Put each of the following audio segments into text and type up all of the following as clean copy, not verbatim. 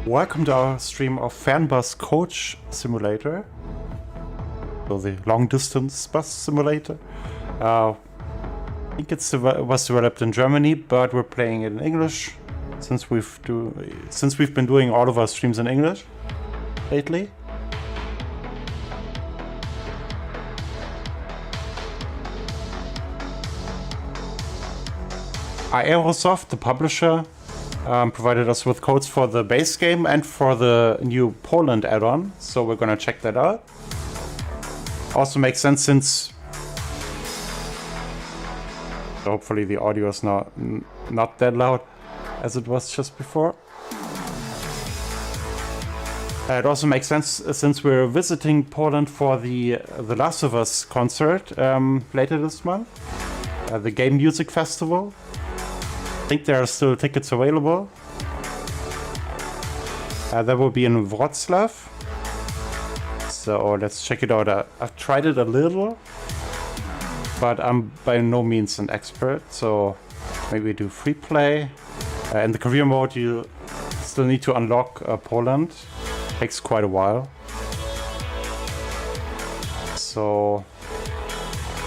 Welcome to our stream of Fernbus Coach Simulator. So the long-distance bus simulator. I think it was developed in Germany, but we're playing it in English since we've been doing all of our streams in English lately. Aerosoft, the publisher, provided us with codes for the base game and for the new Poland add-on, so we're gonna check that out. Also makes sense since hopefully the audio is not that loud as it was just before. It also makes sense since we're visiting Poland for the Last of Us concert later this month, the Game Music Festival. I think there are still tickets available. That will be in Wrocław. So let's check it out. I've tried it a little, but I'm by no means an expert. So maybe do free play. In the career mode, you still need to unlock Poland. Takes quite a while. So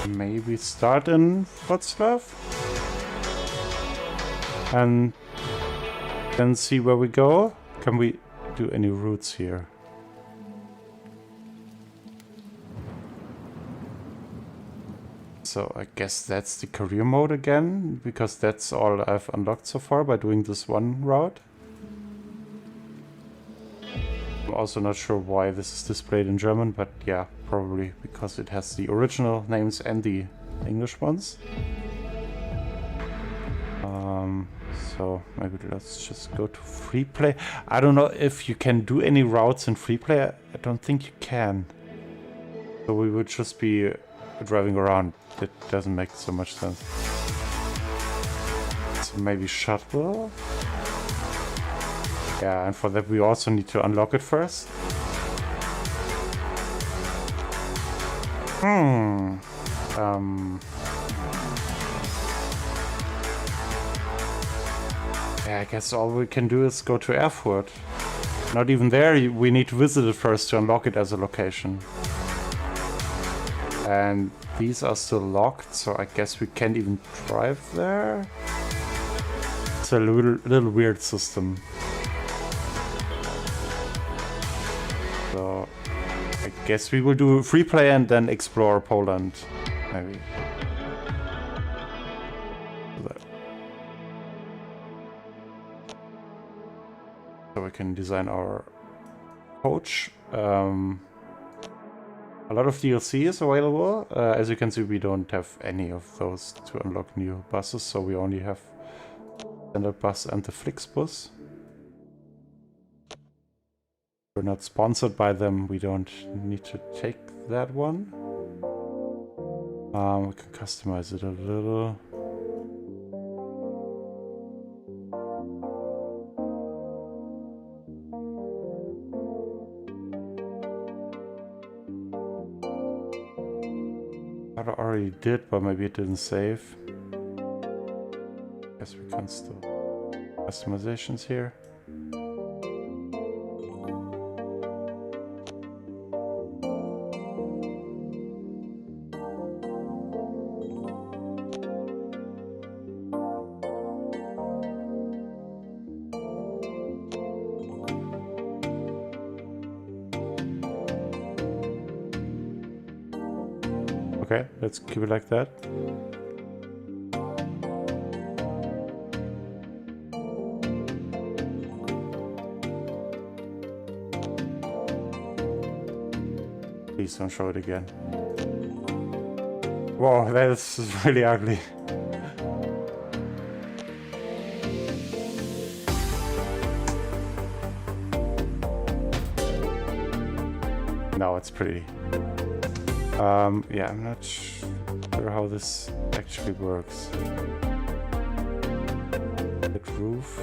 maybe start in Wrocław and then see where we go. Can we do any routes here? So I guess that's the career mode again, because that's all I've unlocked so far by doing this one route. I'm also not sure why this is displayed in German, but yeah, probably because it has the original names and the English ones. So maybe let's just go to free play. I don't know if you can do any routes in free play. I don't think you can. So we would just be driving around. That doesn't make so much sense. So maybe shuttle. Yeah, and for that we also need to unlock it first. Yeah, I guess all we can do is go to Erfurt. Not even there, we need to visit it first to unlock it as a location. And these are still locked, so I guess we can't even drive there. It's a little weird system. So I guess we will do free play and then explore Poland, maybe. So we can design our coach. A lot of DLC is available. As you can see, we don't have any of those to unlock new buses, so we only have standard bus and the Flixbus. We're not sponsored by them, we don't need to take that one. We can customize it a little. I already did, but maybe it didn't save. Guess we can still customizations here. Okay, let's keep it like that. Please don't show it again. Whoa, that is really ugly. No, it's pretty. Yeah, I'm not sure how this actually works. The roof.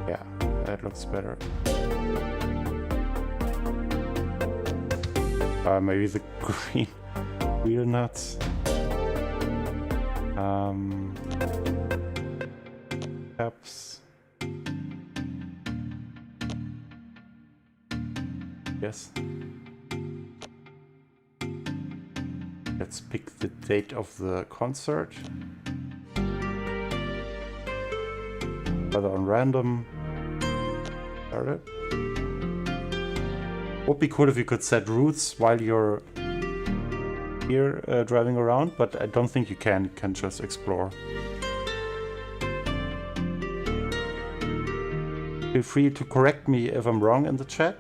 Yeah, that looks better. Maybe the green wheel nuts. Caps. guess. Let's pick the date of the concert. Whether on random. Alright. Would be cool if you could set routes while you're here driving around, but I don't think you can. You can just explore. Feel free to correct me if I'm wrong in the chat.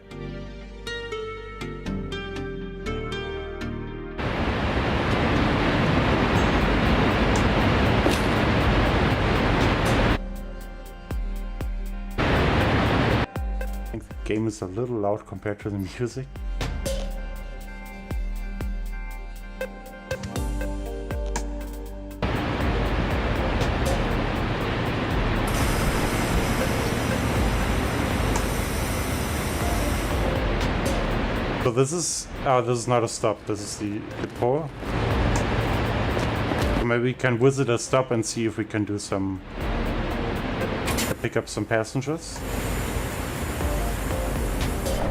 I think the game is a little loud compared to the music. So this is not a stop, this is the depot. So maybe we can visit a stop and see if we can do some... pick up some passengers.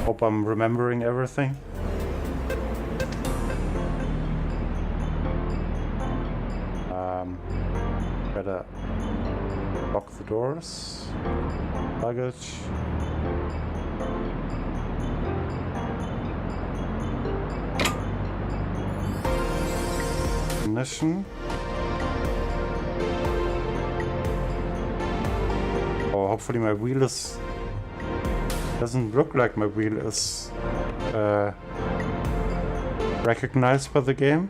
Hope I'm remembering everything. Better lock the doors. Luggage. Ignition. Oh, hopefully my wheel is... doesn't look like my wheel is recognized by the game.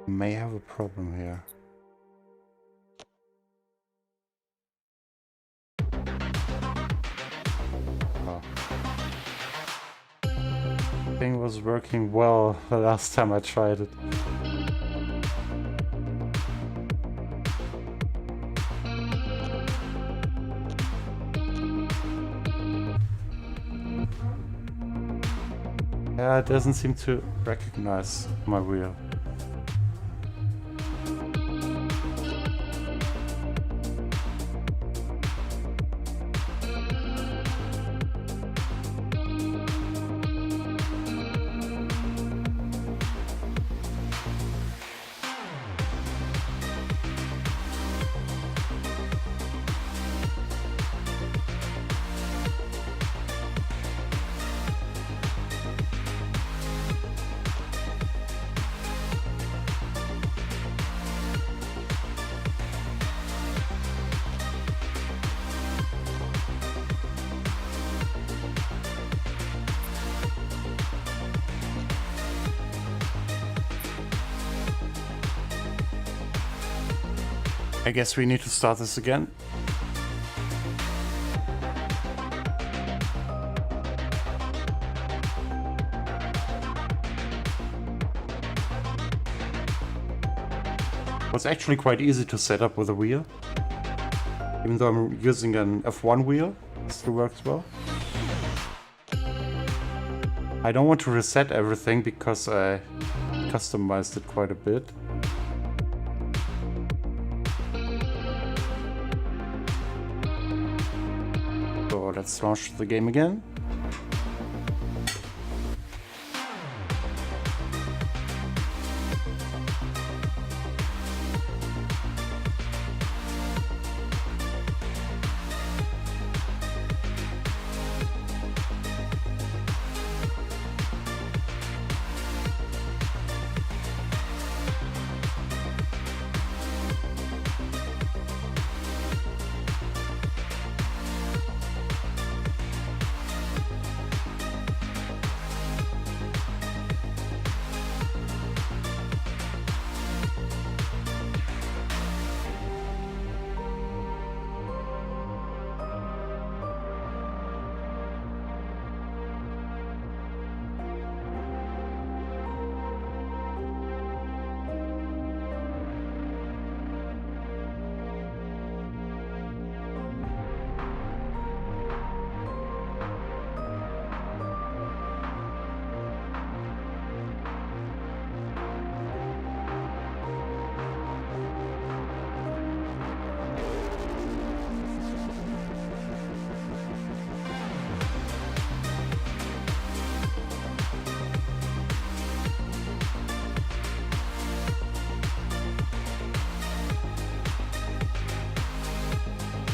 May have a problem here. Oh. Thing was working well the last time I tried it. Yeah, it doesn't seem to recognize my wheel. I guess we need to start this again. It was actually quite easy to set up with a wheel. Even though I'm using an F1 wheel, it still works well. I don't want to reset everything because I customized it quite a bit. So let's launch the game again.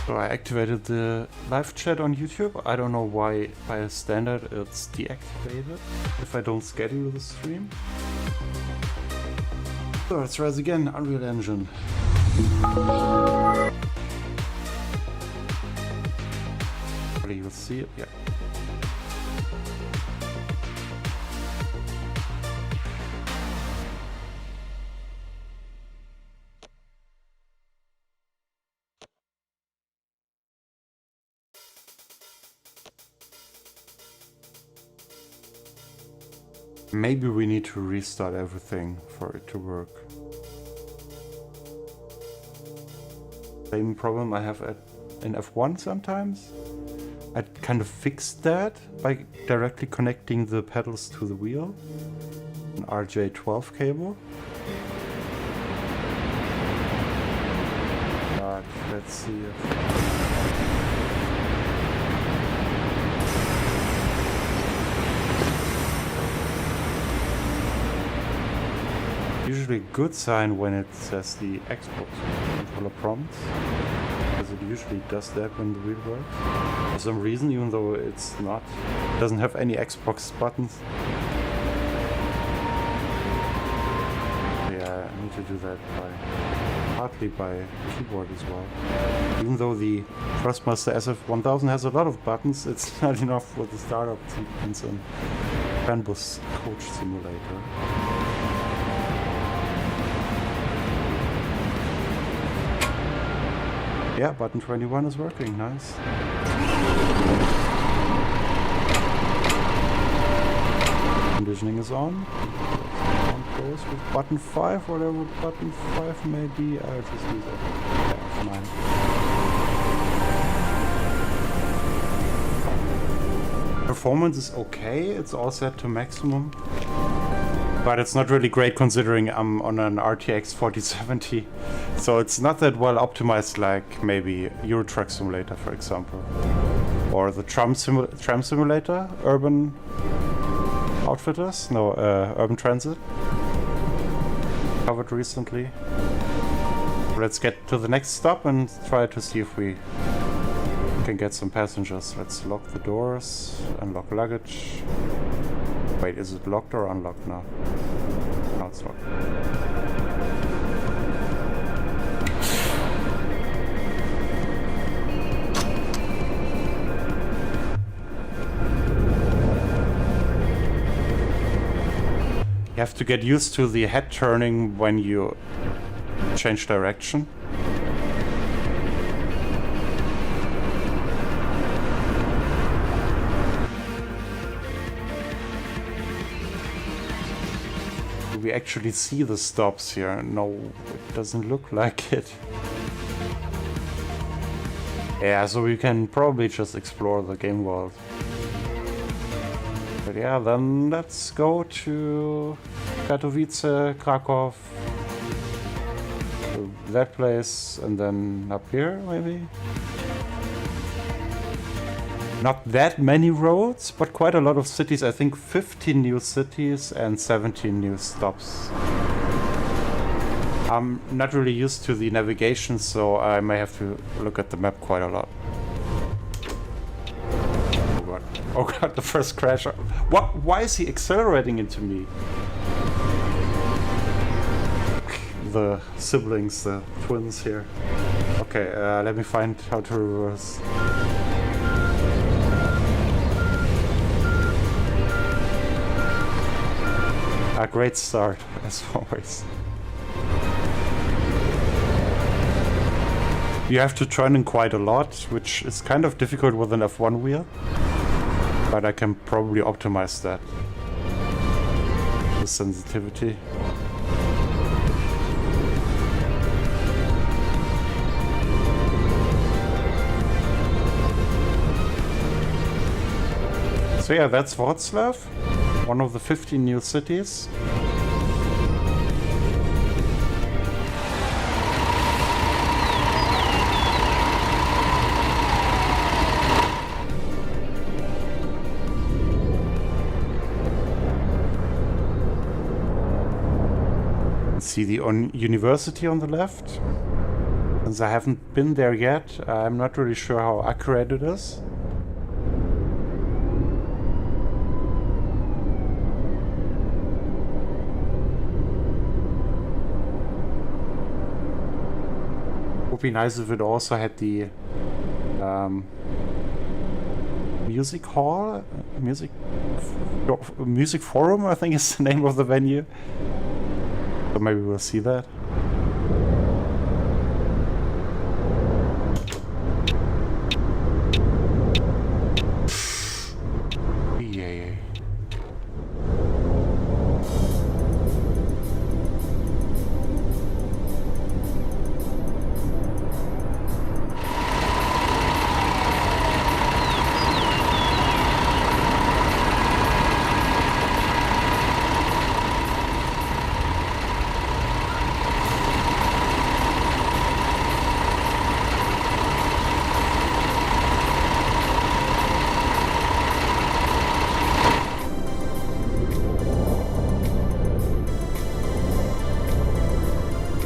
So I activated the live chat on YouTube. I don't know why by standard it's deactivated if I don't schedule the stream. So let's try this again, Unreal Engine. Hopefully you'll see it, yeah. Maybe we need to restart everything for it to work. Same problem I have in F1 sometimes. I kind of fixed that by directly connecting the pedals to the wheel. An RJ12 cable. But let's see if... Usually a good sign when it says the Xbox controller prompts, because it usually does that when the wheel works. For some reason, even though it's not, it doesn't have any Xbox buttons. Yeah, I need to do that partly by keyboard as well. Even though the Thrustmaster SF1000 has a lot of buttons, it's not enough with the startup sequence in Fernbus Simulator. Yeah, button 21 is working, nice. Conditioning is on. Goes with button 5, whatever button 5 may be. I'll just use it. Yeah, fine. Performance is okay, it's all set to maximum. But it's not really great considering I'm on an RTX 4070. So it's not that well optimized like maybe Euro Truck Simulator, for example. Or the tram simulator, Urban Outfitters? No, Urban Transit. Covered recently. Let's get to the next stop and try to see if we can get some passengers. Let's lock the doors, unlock luggage. Wait, is it locked or unlocked now? No, it's locked. You have to get used to the head turning when you change direction. We actually see the stops here. No, it doesn't look like it. Yeah, so we can probably just explore the game world. But yeah, then let's go to Katowice, Krakow, to that place, and then up here maybe. Not that many roads, but quite a lot of cities. I think 15 new cities and 17 new stops. I'm not really used to the navigation, so I may have to look at the map quite a lot. Oh god. Oh god, the first crash. What? Why is he accelerating into me? The siblings, the twins here. Okay, let me find how to reverse. A great start, as always. You have to turn in quite a lot, which is kind of difficult with an F1 wheel. But I can probably optimize that. The sensitivity. So yeah, that's Wrocław. One of the 15 new cities. See the university on the left. Since I haven't been there yet, I'm not really sure how accurate it is. Would be nice if it also had the music hall, music forum, I think is the name of the venue. So maybe we'll see that.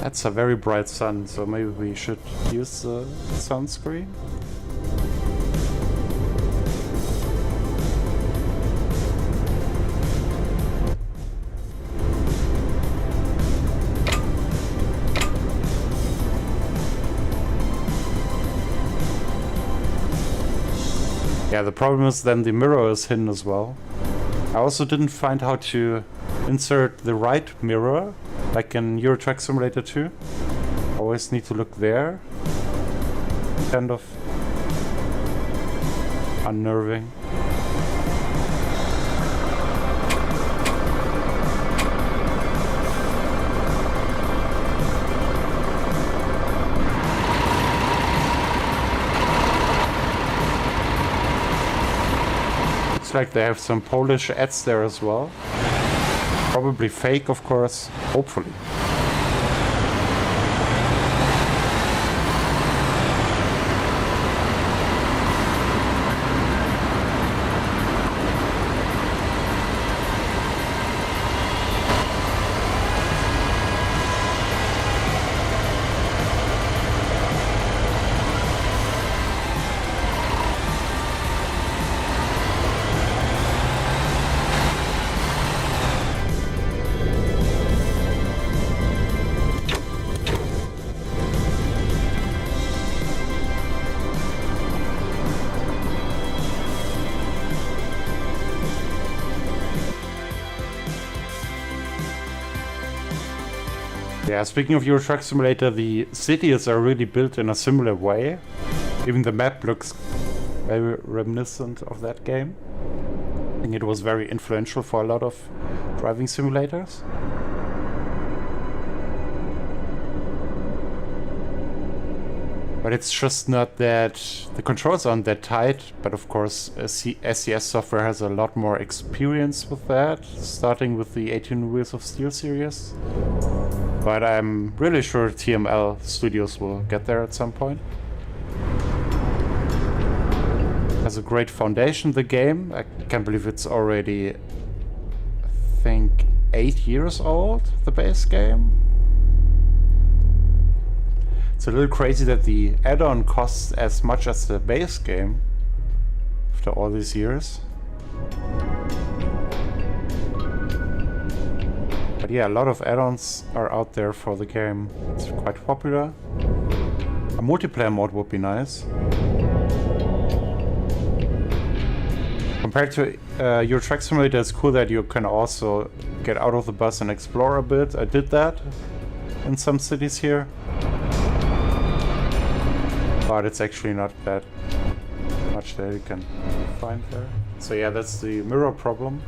It's a very bright sun, so maybe we should use the sunscreen. Yeah, the problem is then the mirror is hidden as well. I also didn't find how to insert the right mirror, like in Euro Truck Simulator 2. Always need to look there. Kind of unnerving. Looks like they have some Polish ads there as well. Probably fake, of course, hopefully. Yeah, speaking of Euro Truck Simulator, the cities are really built in a similar way. Even the map looks very reminiscent of that game. I think it was very influential for a lot of driving simulators. But it's just not that the controls aren't that tight, but of course SCS software has a lot more experience with that, starting with the 18 Wheels of Steel series. But I'm really sure TML Studios will get there at some point. Has a great foundation, the game. I can't believe it's already, I think, 8 years old, the base game. It's a little crazy that the add-on costs as much as the base game after all these years. But yeah, a lot of add-ons are out there for the game. It's quite popular. A multiplayer mode would be nice. Compared to Euro Truck Simulator, it's cool that you can also get out of the bus and explore a bit. I did that in some cities here. But it's actually not that much that you can find there. So yeah, that's the mirror problem.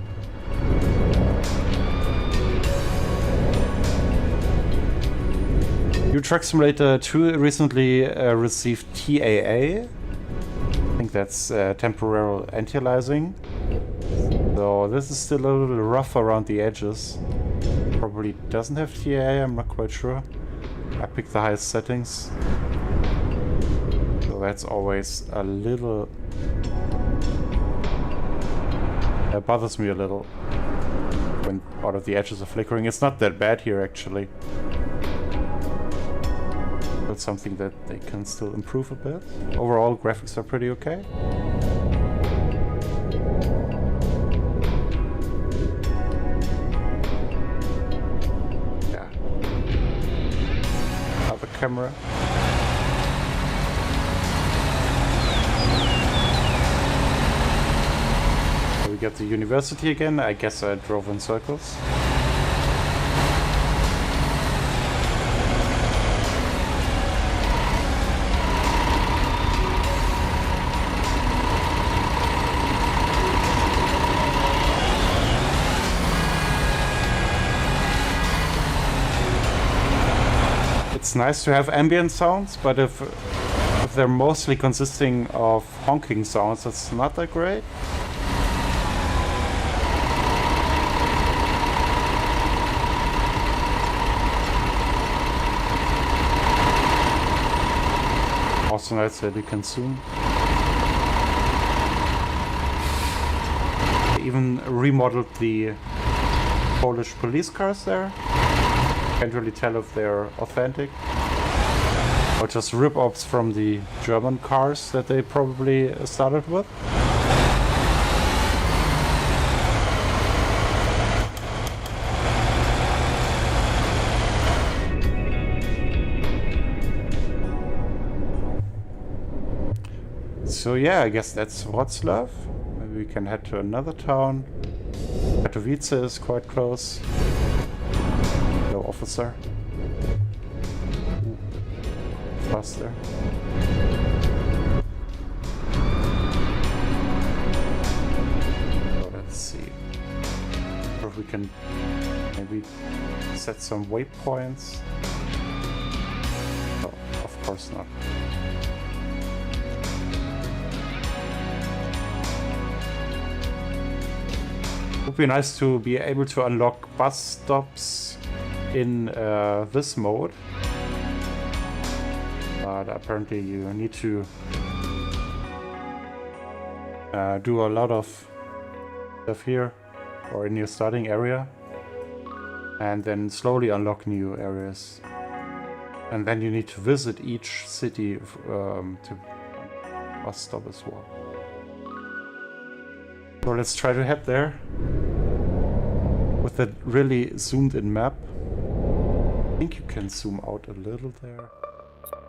Euro Truck Simulator 2 recently received TAA. I think that's temporal anti-aliasing. So this is still a little rough around the edges. Probably doesn't have TAA, I'm not quite sure. I picked the highest settings. So that's always a little... That bothers me a little when part of the edges are flickering. It's not that bad here actually. That's something that they can still improve a bit. Overall, graphics are pretty okay. Yeah. Other camera. We got the university again. I guess I drove in circles. It's nice to have ambient sounds, but if they're mostly consisting of honking sounds, that's not that great. Also nice that you can zoom. They even remodeled the Polish police cars there. Can't really tell if they're authentic or just rip-offs from the German cars that they probably started with. So yeah, I guess that's Wrocław. Maybe we can head to another town. Katowice is quite close. Hello, officer. Ooh, faster. So let's see. Or if we can maybe set some waypoints. No, of course not. It would be nice to be able to unlock bus stops in this mode, but apparently you need to do a lot of stuff here or in your starting area and then slowly unlock new areas, and then you need to visit each city to bus stop as well. So let's try to head there with that really zoomed in map. I think you can zoom out a little there,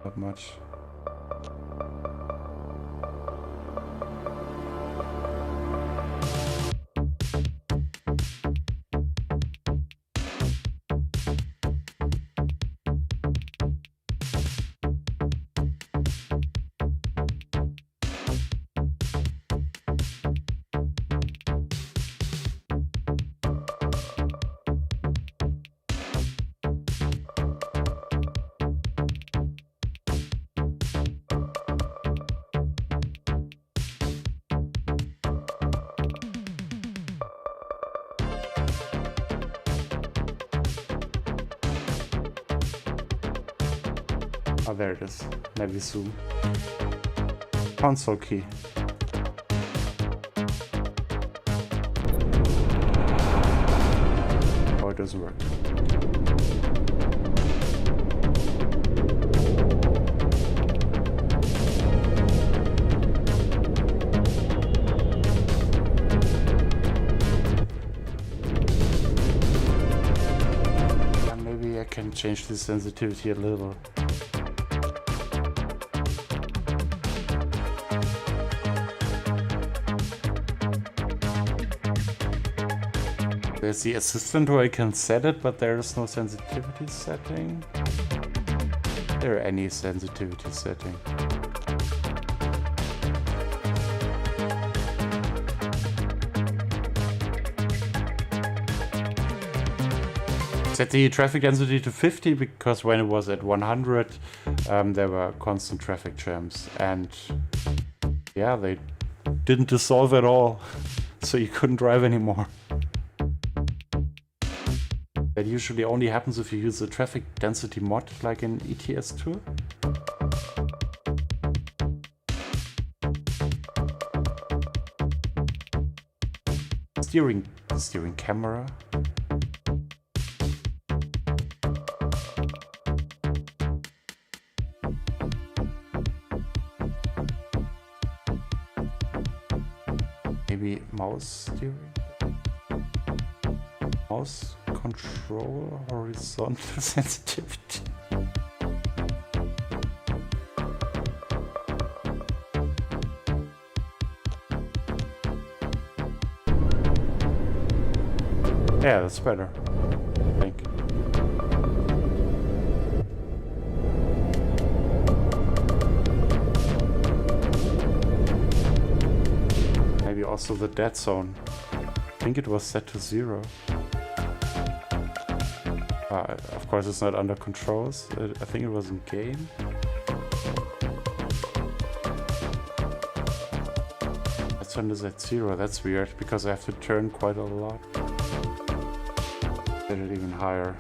not much. Oh, there it is. Maybe zoom. Console key. Oh, it doesn't work. And maybe I can change the sensitivity a little. There's the assistant where I can set it, but there is no sensitivity setting. Is there any sensitivity setting? Set the traffic density to 50 because when it was at 100 there were constant traffic jams, and yeah, they didn't dissolve at all, so you couldn't drive anymore. That usually only happens if you use the traffic density mod like in ETS2. Steering camera. maybe mouse steering? Mouse control, horizontal sensitivity. Yeah, that's better, I think. Maybe also the dead zone. I think it was set to 0. Of course it's not under controls. I think it was in game. Dead zone is at 0. That's weird because I have to turn quite a lot. Get it even higher.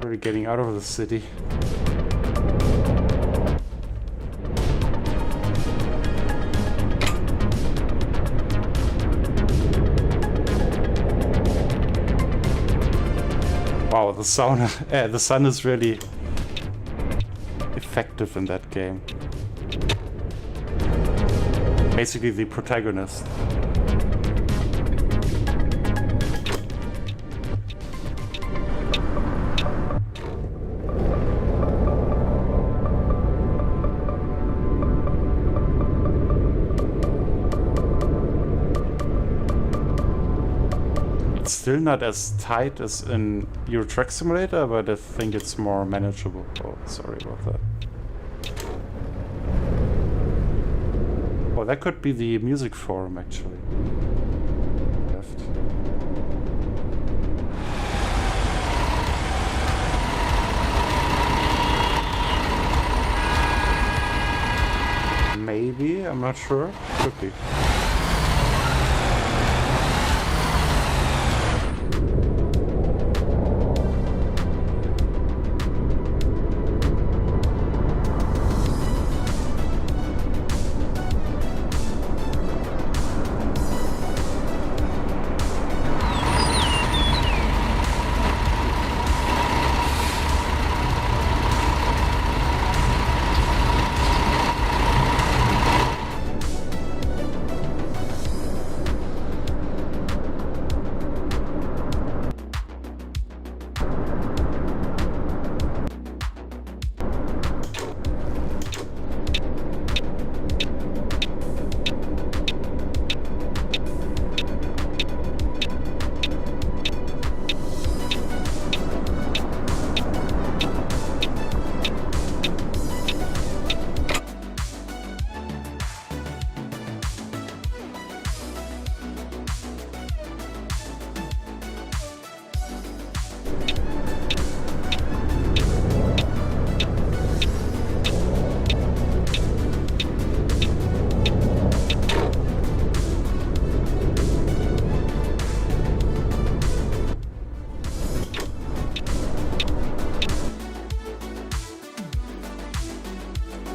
We're getting out of the city. Wow, the sun is really effective in that game. Basically the protagonist. Still not as tight as in Euro Truck Simulator, but I think it's more manageable. Oh, sorry about that. Oh, that could be the music forum actually. Left. Maybe, I'm not sure. Could be.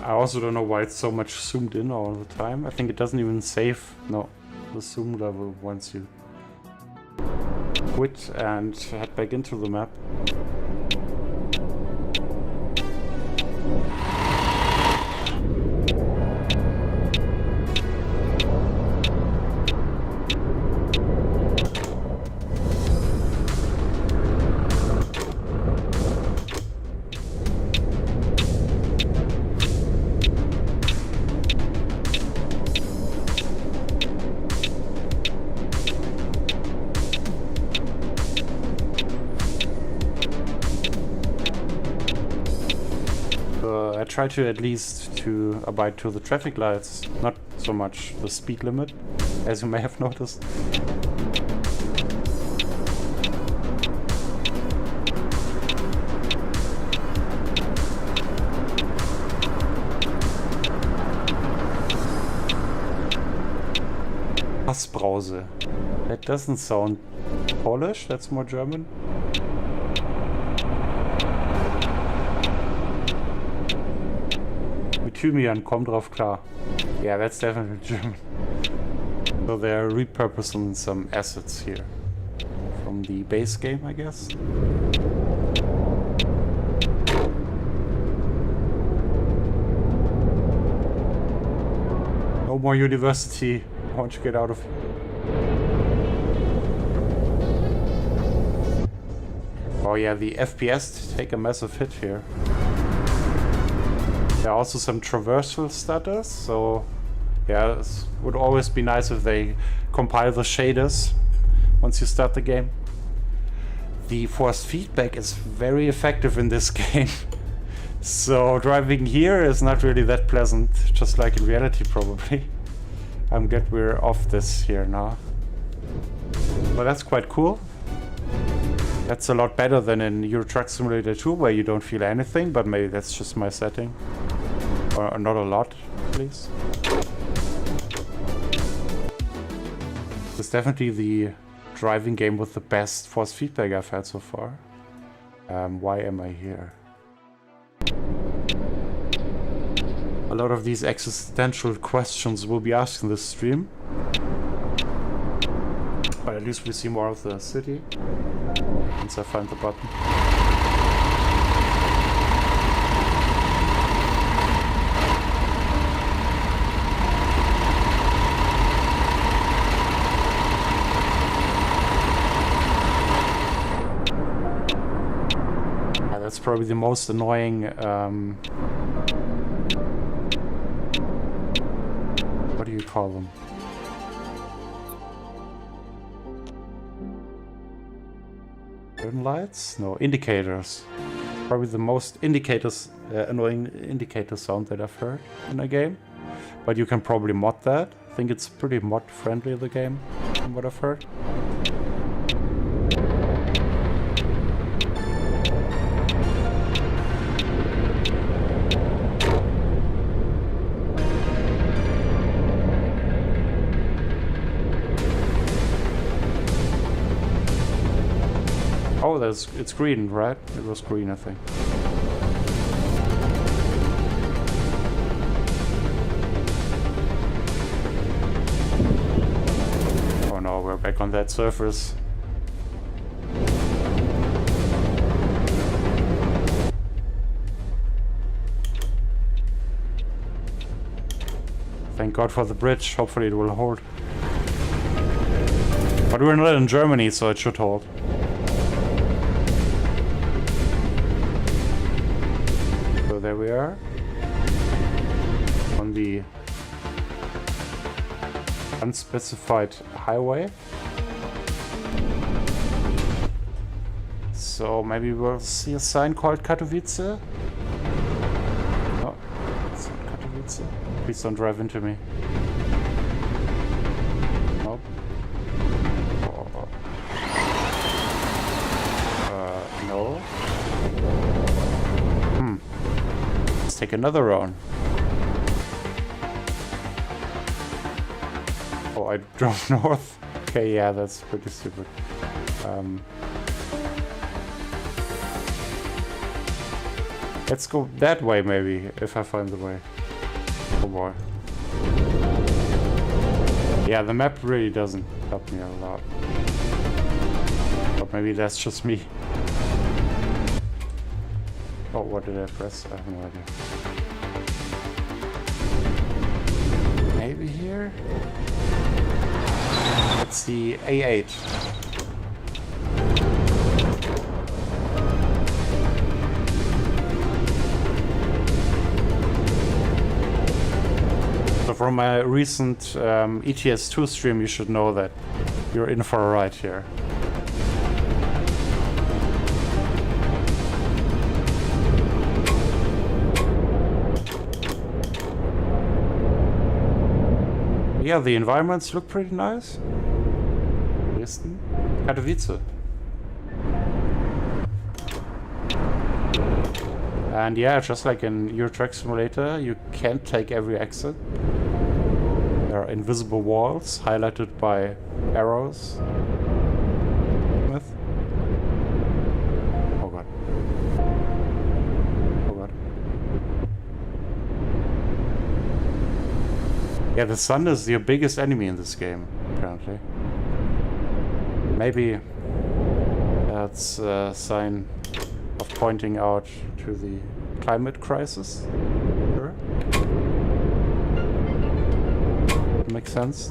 I also don't know why it's so much zoomed in all the time. I think it doesn't even save the zoom level once you quit and head back into the map. I try to at least to abide to the traffic lights, not so much the speed limit, as you may have noticed. Passbrause. That doesn't sound Polish, that's more German. Thymian, komm drauf klar. Yeah, that's definitely German. So they're repurposing some assets here. From the base game, I guess. No more university. I want to get out of here. Oh yeah, the FPS take a massive hit here. There are also some traversal stutters, so yeah, it would always be nice if they compile the shaders once you start the game. The force feedback is very effective in this game. So driving here is not really that pleasant, just like in reality probably. I'm glad we're off this here now. Well, that's quite cool. That's a lot better than in Euro Truck Simulator 2, where you don't feel anything, but maybe that's just my setting. Or not a lot, please. It's definitely the driving game with the best force feedback I've had so far. Why am I here? A lot of these existential questions will be asked in this stream. But at least we see more of the city. Once I find the button. Yeah, that's probably the most annoying what do you call them? Turn lights? No, indicators. Probably the most annoying indicator sound that I've heard in a game. But you can probably mod that. I think it's pretty mod friendly, the game, from what I've heard. Oh, it's green, right? It was green, I think. Oh no, we're back on that surface. Thank God for the bridge. Hopefully it will hold. But we're not in Germany, so it should hold. There we are on the unspecified highway. So maybe we'll see a sign called Katowice. No, it's not Katowice. Please don't drive into me. Nope. No. Take another round. Oh, I drove north. Okay, yeah, that's pretty stupid. Let's go that way, maybe, if I find the way. Oh boy. Yeah, the map really doesn't help me a lot. But maybe that's just me. Oh, what did I press? I have no idea. Maybe here? That's the A8. So from my recent ETS2 stream, you should know that you're in for a ride here. Yeah, the environments look pretty nice. Dresden, Katowice. And yeah, just like in Euro Truck Simulator, you can't take every exit. There are invisible walls highlighted by arrows. Oh god. Oh god. Yeah, the sun is your biggest enemy in this game, apparently. Maybe that's a sign of pointing out to the climate crisis. Sure. That makes sense.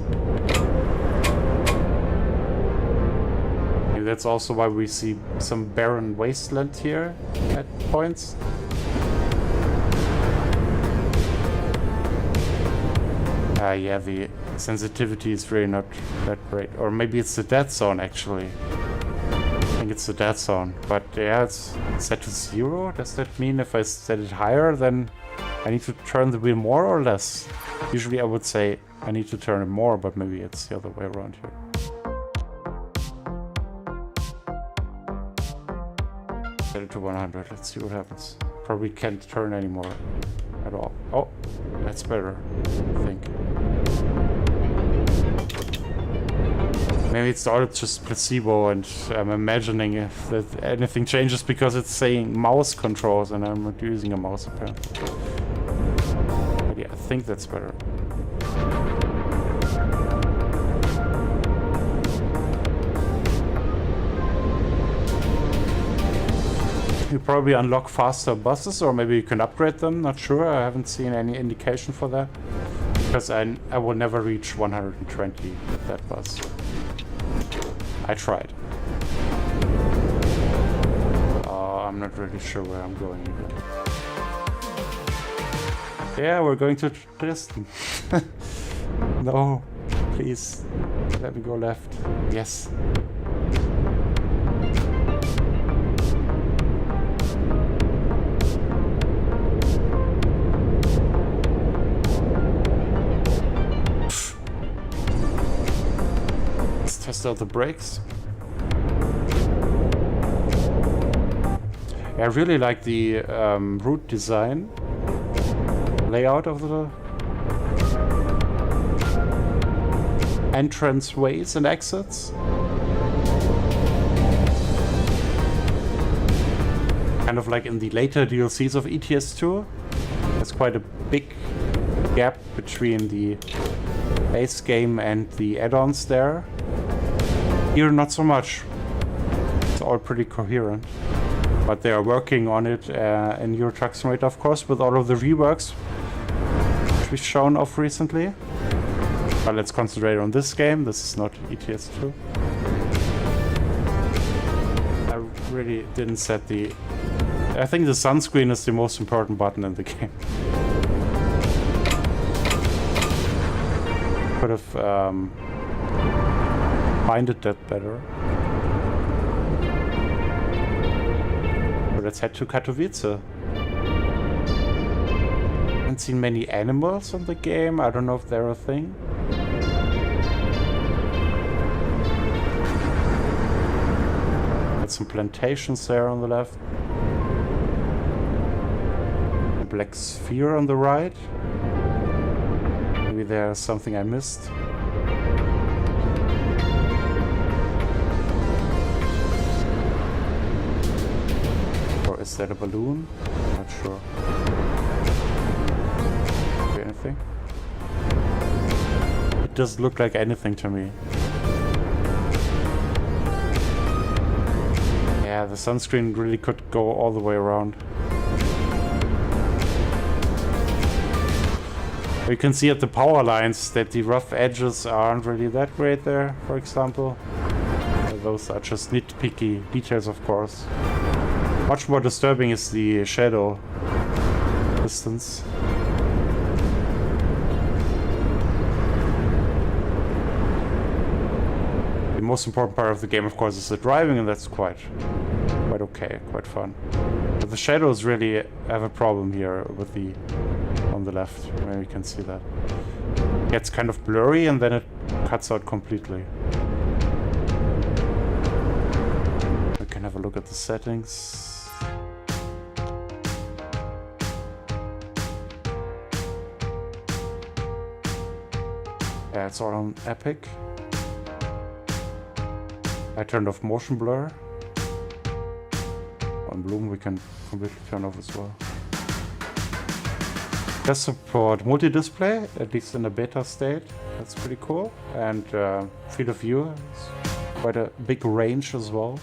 Maybe that's also why we see some barren wasteland here at points. Yeah, the sensitivity is really not that great. Or maybe it's the dead zone, actually. I think it's the dead zone. But yeah, it's set to 0. Does that mean if I set it higher, then I need to turn the wheel more or less? Usually I would say I need to turn it more, but maybe it's the other way around here. Set it to 100. Let's see what happens. Probably can't turn anymore at all. Oh, that's better, I think. Maybe it's all just placebo, and I'm imagining if that anything changes because it's saying mouse controls and I'm not using a mouse apparently. But yeah, I think that's better. You probably unlock faster buses, or maybe you can upgrade them, not sure. I haven't seen any indication for that. Because I will never reach 120 with that bus. I tried. I'm not really sure where I'm going either. Yeah, we're going to Dresden. No, please, let me go left. Yes. Test out the brakes. I really like the route design, layout of the entrance ways and exits. Kind of like in the later DLCs of ETS2. There's quite a big gap between the base game and the add-ons there. Here, not so much. It's all pretty coherent. But they are working on it in Euro Truck Simulator, of course, with all of the reworks which we've shown off recently. But let's concentrate on this game. This is not ETS2. I really didn't set the... I think the sunscreen is the most important button in the game. Could have... minded that better. But let's head to Katowice. I haven't seen many animals in the game. I don't know if they're a thing. Got some plantations there on the left. A black sphere on the right. Maybe there's something I missed. Is that a balloon? Not sure. Okay, anything? It doesn't look like anything to me. Yeah, the sunscreen really could go all the way around. You can see at the power lines that the rough edges aren't really that great there, for example. Those are just nitpicky details, of course. Much more disturbing is the shadow distance. The most important part of the game, of course, is the driving, and that's quite okay, quite fun. But the shadows really have a problem here with the on the left. Maybe you can see that. It gets kind of blurry, and then it cuts out completely. We can have a look at the settings. Yeah, it's all on Epic. I turned off motion blur. On Bloom we can completely turn off as well. does support multi-display, at least in the beta state. That's pretty cool. And field of view is quite a big range as well.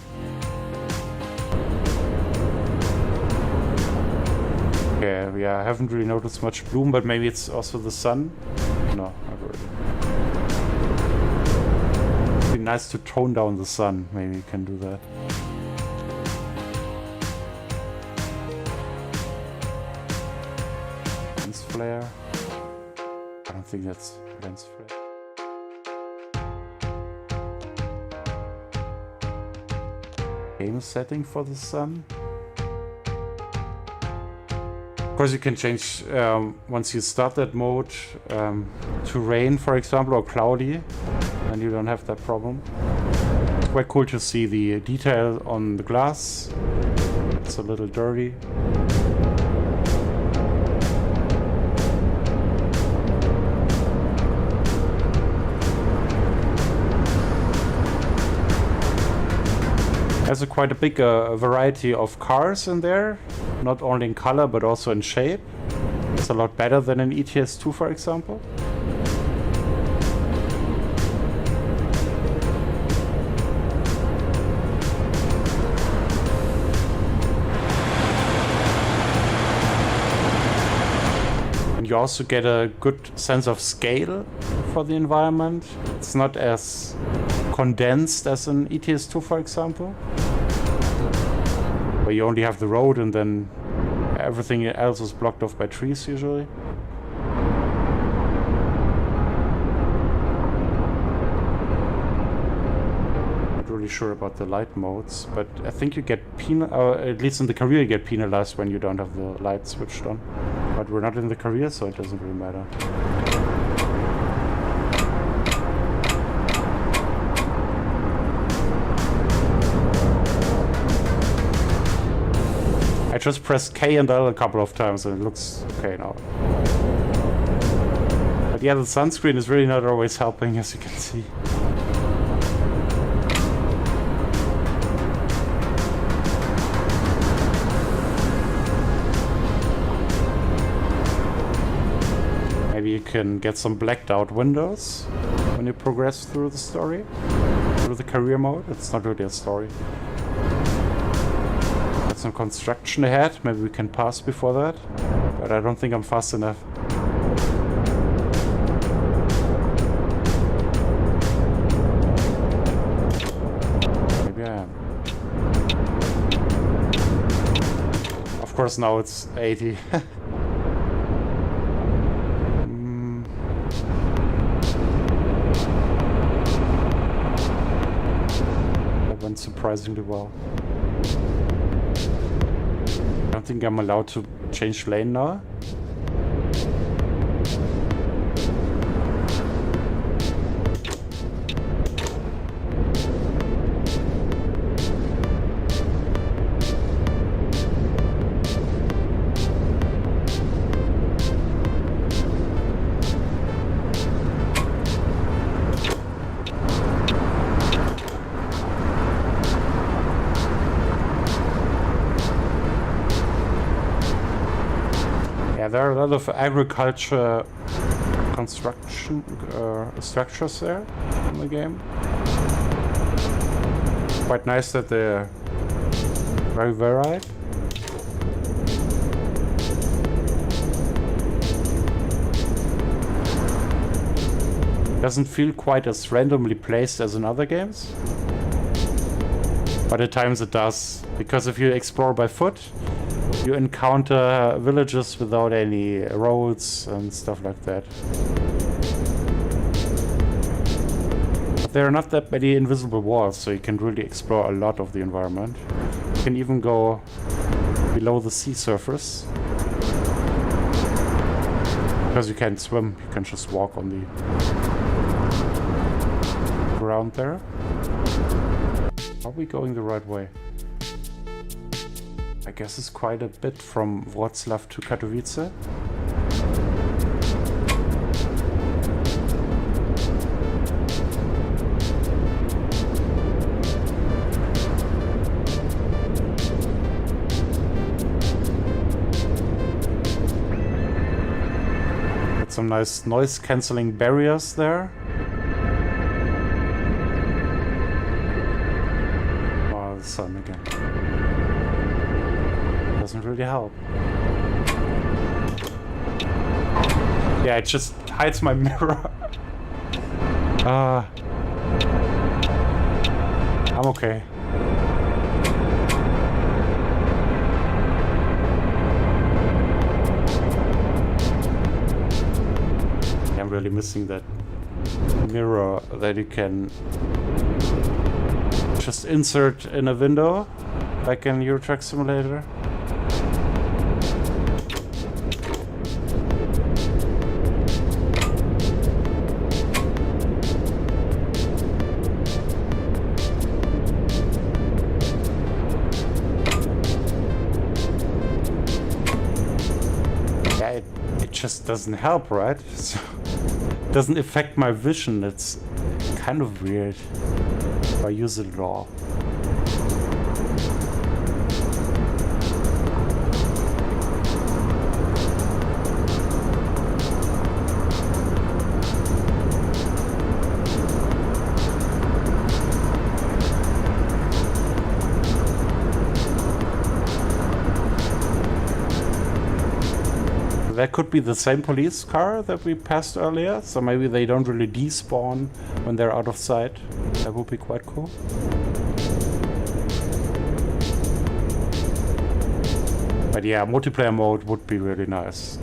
Okay, yeah, I haven't really noticed much bloom, but maybe it's also the sun. No, not really. It'd be nice to tone down the sun. Maybe you can do that. Lens flare. I don't think that's lens flare. Game setting for the sun. Of course, you can change once you start that mode to rain, for example, or cloudy, and you don't have that problem. It's quite cool to see the detail on the glass. It's a little dirty. There's quite a big variety of cars in there, not only in color but also in shape. It's a lot better than in ETS2, for example. And you also get a good sense of scale for the environment. It's not as condensed as in ETS2, for example, where you only have the road and then everything else is blocked off by trees usually. Not really sure about the light modes, but I think you get at least in the career you get penalized when you don't have the light switched on. But we're not in the career, so it doesn't really matter. I just pressed K and L a couple of times and it looks okay now. But yeah, the sunscreen is really not always helping, as you can see. Maybe you can get some blacked out windows when you progress through the story. Through the career mode. It's not really a story. Some construction ahead, maybe we can pass before that, but I don't think I'm fast enough. Maybe I am. Of course now it's 80. That went surprisingly well. I don't think I'm allowed to change lane now. There are a lot of agriculture construction structures there in the game. Quite nice that they're very varied. Doesn't feel quite as randomly placed as in other games, but at times it does, because if you explore by foot, you encounter villages without any roads and stuff like that. But there are not that many invisible walls, so you can really explore a lot of the environment. You can even go below the sea surface. Because you can't swim, you can just walk on the ground there. Are we going the right way? I guess it's quite a bit from Wrocław to Katowice. some nice noise cancelling barriers there. Oh, the sun again. Doesn't really help. Yeah, it just hides my mirror. I'm okay. I'm really missing that mirror that you can just insert in a window, like in Euro Truck Simulator. Just doesn't help, right? So it doesn't affect my vision. It's kind of weird if I use it at all. That could be the same police car that we passed earlier, so maybe they don't really despawn when they're out of sight. That would be quite cool. But yeah, multiplayer mode would be really nice.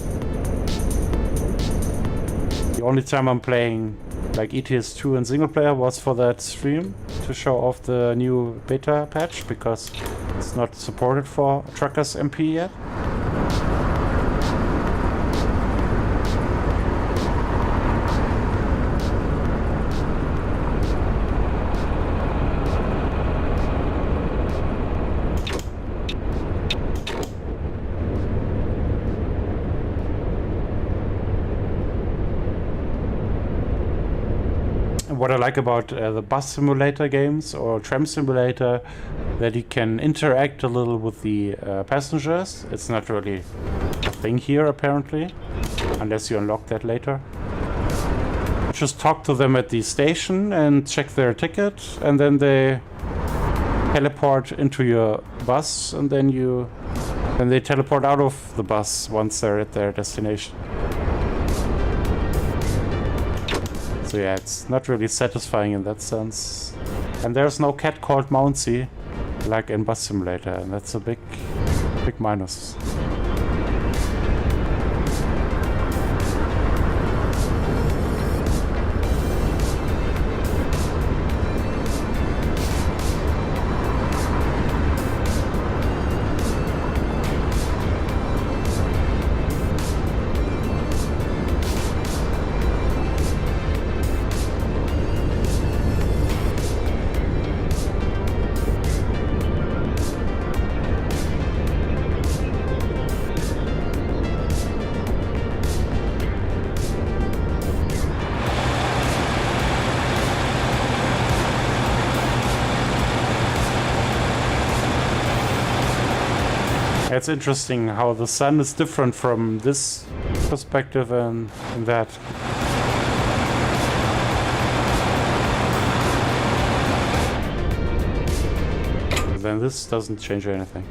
The only time I'm playing like ETS2 in single player was for that stream to show off the new beta patch, because it's not supported for Truckers MP yet. What I like about the bus simulator games or tram simulator, that you can interact a little with the passengers. It's not really a thing here apparently, unless you unlock that later. Just talk to them at the station and check their ticket, and then they teleport into your bus, and then they teleport out of the bus once they're at their destination. So yeah, it's not really satisfying in that sense. And there's no cat called Mouncy, like in Bus Simulator, and that's a big minus. It's interesting how the sun is different from this perspective and that. Then this doesn't change anything.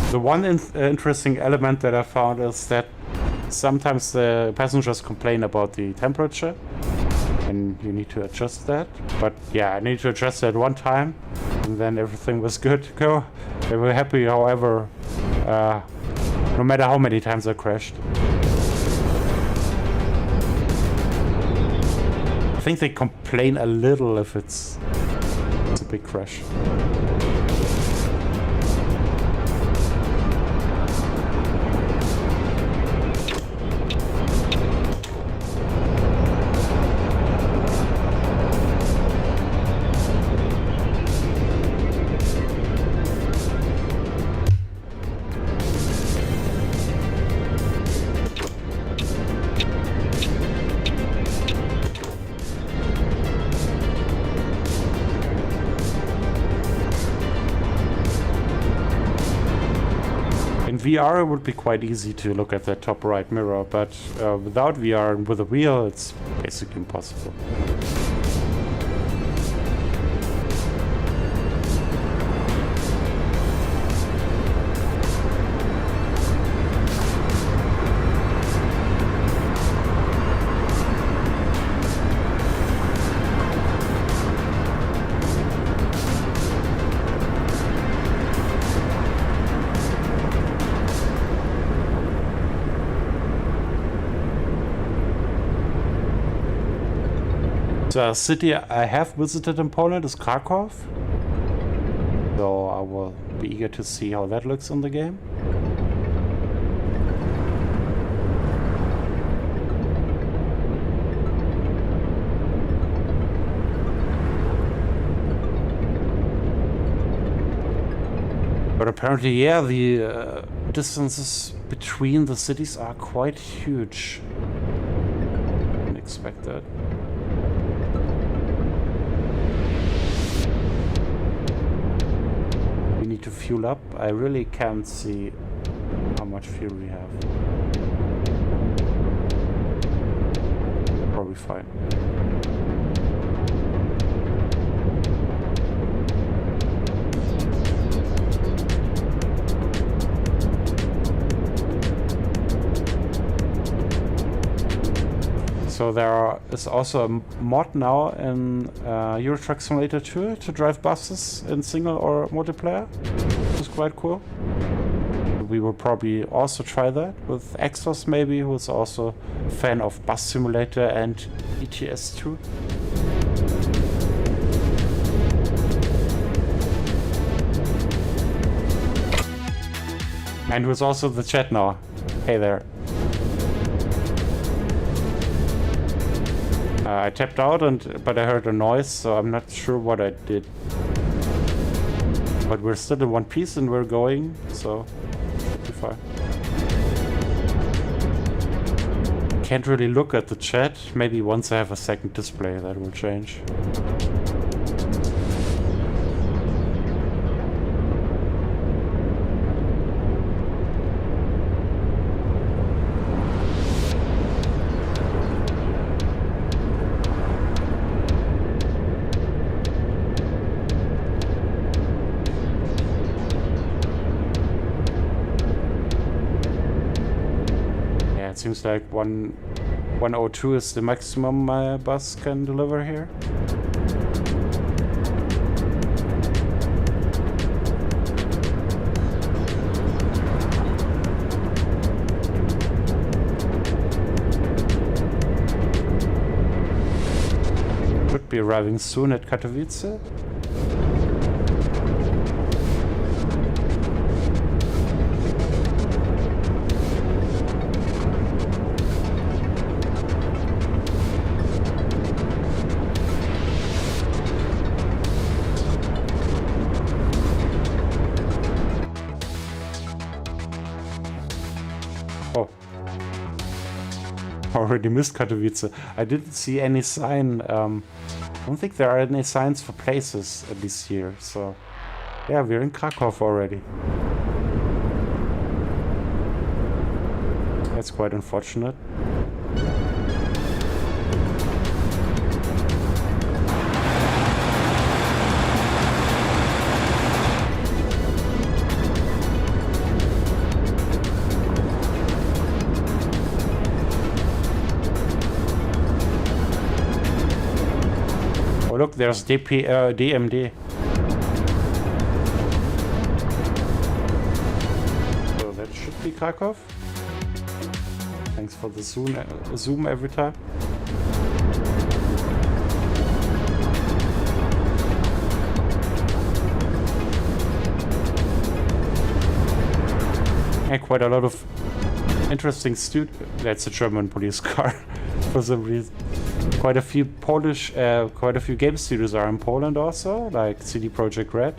The one interesting element that I found is that sometimes the passengers complain about the temperature, and you need to adjust that. But yeah, I need to adjust that one time, and then everything was good to go. They were happy, however, no matter how many times I crashed. I think they complain a little if it's a big crash. VR, it would be quite easy to look at the top right mirror, but without VR and with a wheel, it's basically impossible. The city I have visited in Poland is Krakow, so I will be eager to see how that looks in the game. But apparently, yeah, the distances between the cities are quite huge. Didn't expect that. To fuel up. I really can't see how much fuel we have. Probably fine. So there is also a mod now in Euro Truck Simulator 2 to drive buses in single or multiplayer, which is quite cool. We will probably also try that with Exos maybe, who is also a fan of Bus Simulator and ETS2. And who's also in the chat now. Hey there. I tapped out, but I heard a noise, so I'm not sure what I did. But we're still in one piece and we're going, so should be fine. Can't really look at the chat. Maybe once I have a second display that will change. Seems like 102 is the maximum my bus can deliver here. Should be arriving soon at Katowice. Already missed Katowice. I didn't see any sign. I don't think there are any signs for places at least here. So, yeah, we're in Krakow already. That's quite unfortunate. Look, there's DMD. So that should be Krakow. Thanks for the zoom every time. Yeah, quite a lot of interesting that's a German police car for some reason. Quite a few game studios are in Poland also, like CD Projekt Red,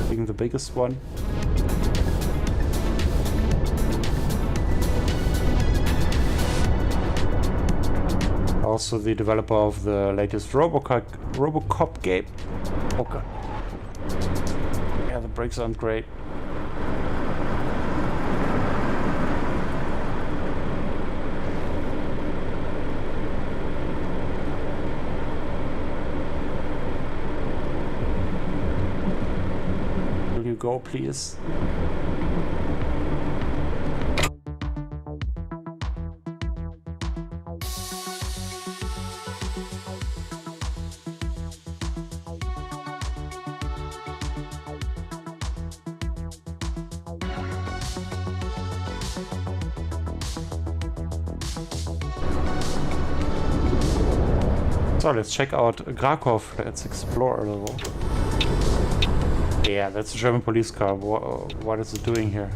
being the biggest one. Also the developer of the latest RoboCop game. Oh god. Yeah, the brakes aren't great. go, please. So let's check out Krakow. Let's explore a little. Yeah, that's a German police car. What is it doing here?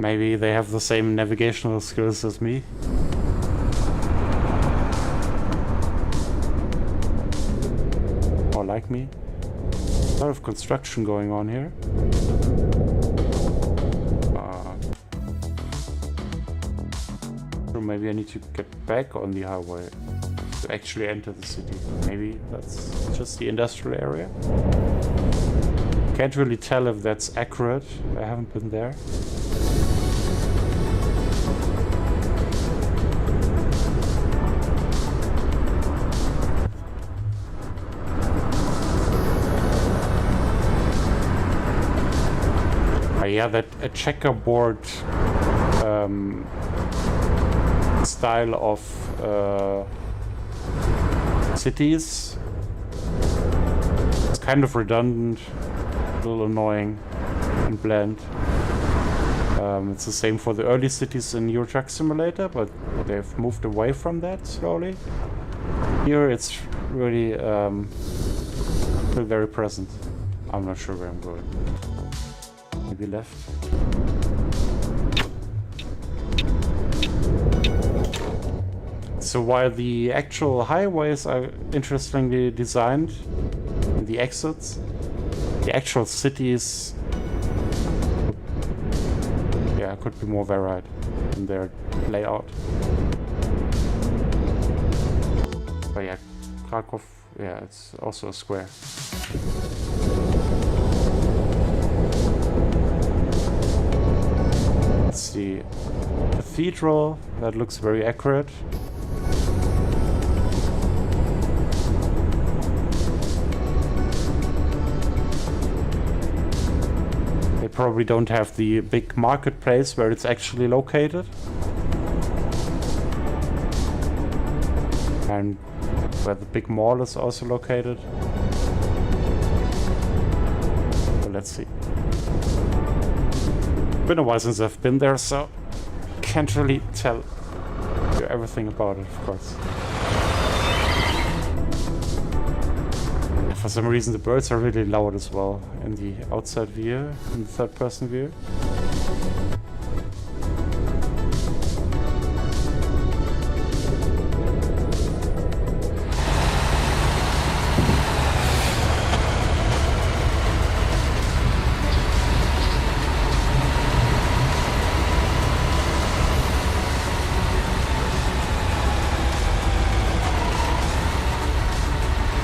Maybe they have the same navigational skills as me. Or like me. A lot of construction going on here. Maybe I need to get back on the highway to actually enter the city. Maybe that's just the industrial area. Can't really tell if that's accurate. I haven't been there. Yeah, that a checkerboard style of cities. It's kind of redundant, a little annoying and bland. It's the same for the early cities in Euro Truck Simulator, but they've moved away from that slowly. Here it's really still very present. I'm not sure where I'm going. Maybe left. So while the actual highways are interestingly designed, the exits, the actual cities, yeah, could be more varied in their layout. But yeah, Krakow, yeah, it's also a square. It's the cathedral, that looks very accurate. They probably don't have the big marketplace where it's actually located. And where the big mall is also located. But let's see. Been a while since I've been there, so can't really tell you everything about it, of course. For some reason the birds are really loud as well in the outside view, in the third person view.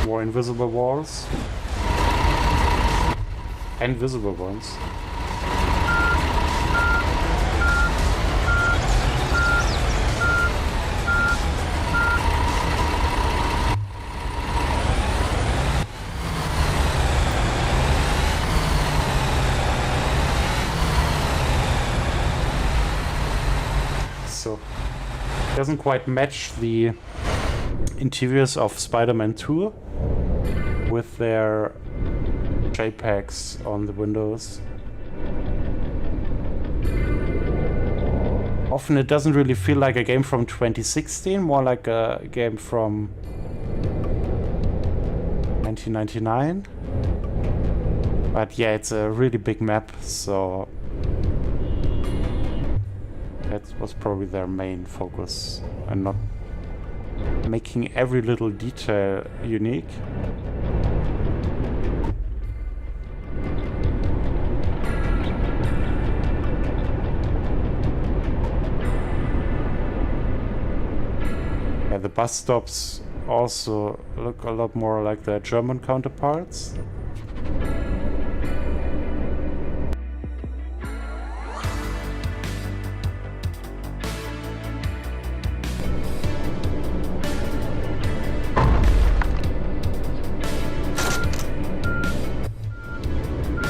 More invisible walls. And visible ones. So, doesn't quite match the interiors of Spider-Man 2 with their JPEGs on the windows. Often it doesn't really feel like a game from 2016, more like a game from 1999. But yeah, it's a really big map, so that was probably their main focus, and not making every little detail unique. Yeah, the bus stops also look a lot more like their German counterparts.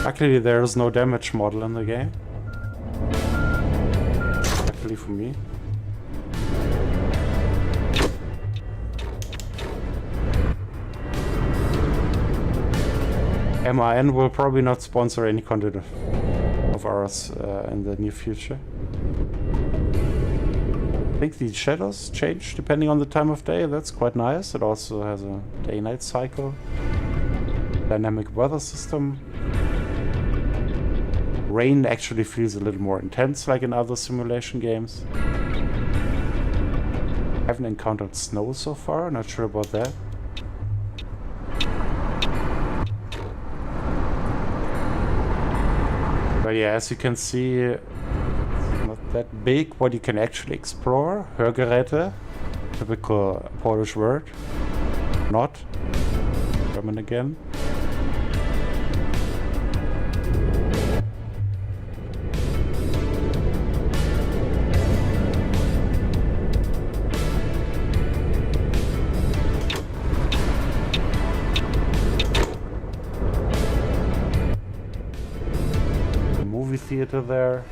Luckily there is no damage model in the game. Luckily for me. MIN will probably not sponsor any content of ours in the near future. I think the shadows change depending on the time of day. That's quite nice. It also has a day-night cycle. Dynamic weather system. Rain actually feels a little more intense like in other simulation games. I haven't encountered snow so far, not sure about that. But yeah, as you can see, it's not that big what you can actually explore. Hörgeräte, typical Polish word. Not. German again. Theater there.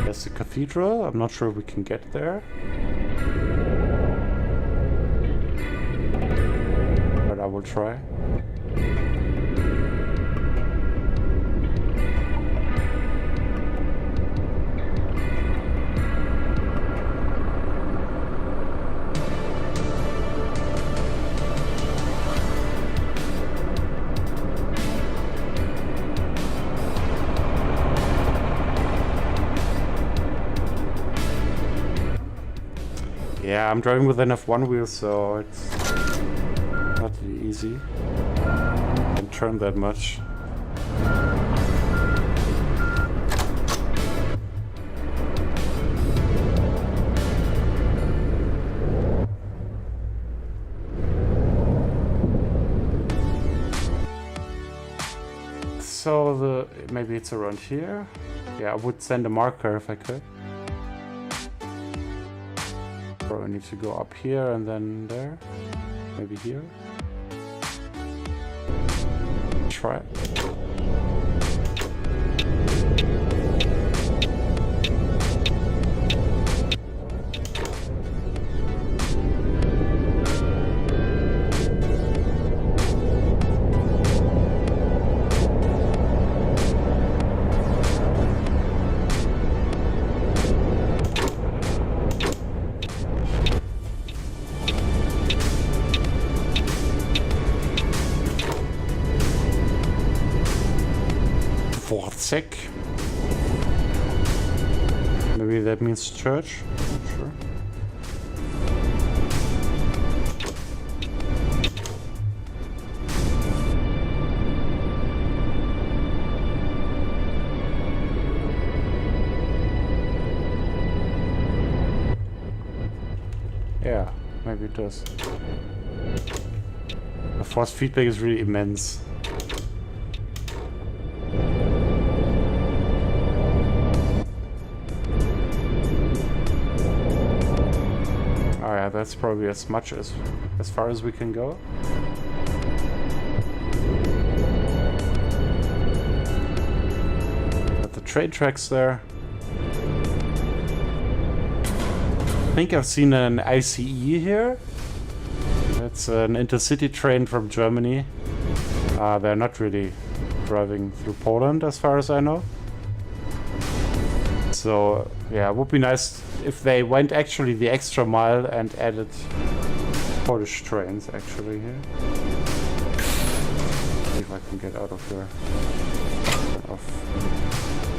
There's the cathedral. I'm not sure we can get there. But I will try. Yeah, I'm driving with an F1 wheel, so it's not really easy. I can't turn that much. So maybe it's around here. Yeah, I would send a marker if I could. Probably need to go up here and then there. Maybe here. Try it. Sick. Maybe that means church. Not sure. Yeah, maybe it does. The force feedback is really immense. That's probably as far as we can go. Got the train tracks there. I think I've seen an ICE here. That's an intercity train from Germany. They're not really driving through Poland as far as I know. So yeah, it would be nice if they went actually the extra mile and added Polish trains actually here. See if I can get out of here.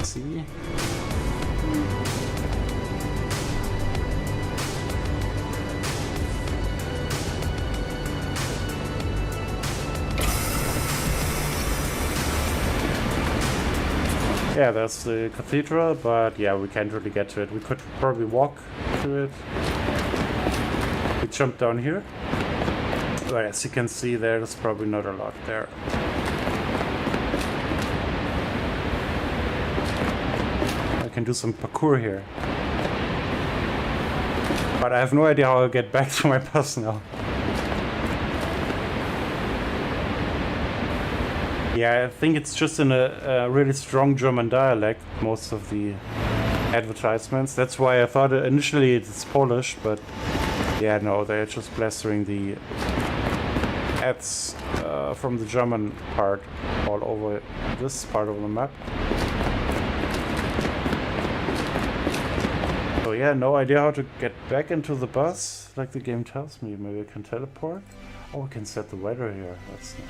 See. Yeah, that's the cathedral, but yeah, we can't really get to it. We could probably walk to it. We jump down here. But as you can see, there's probably not a lot there. I can do some parkour here. But I have no idea how I'll get back to my bus now. Yeah, I think it's just in a really strong German dialect, most of the advertisements. That's why I thought initially it's Polish, but yeah, no, they're just blastering the ads from the German part all over this part of the map. So yeah, no idea how to get back into the bus, like the game tells me. Maybe I can teleport? Oh, we can set the weather here. That's nice.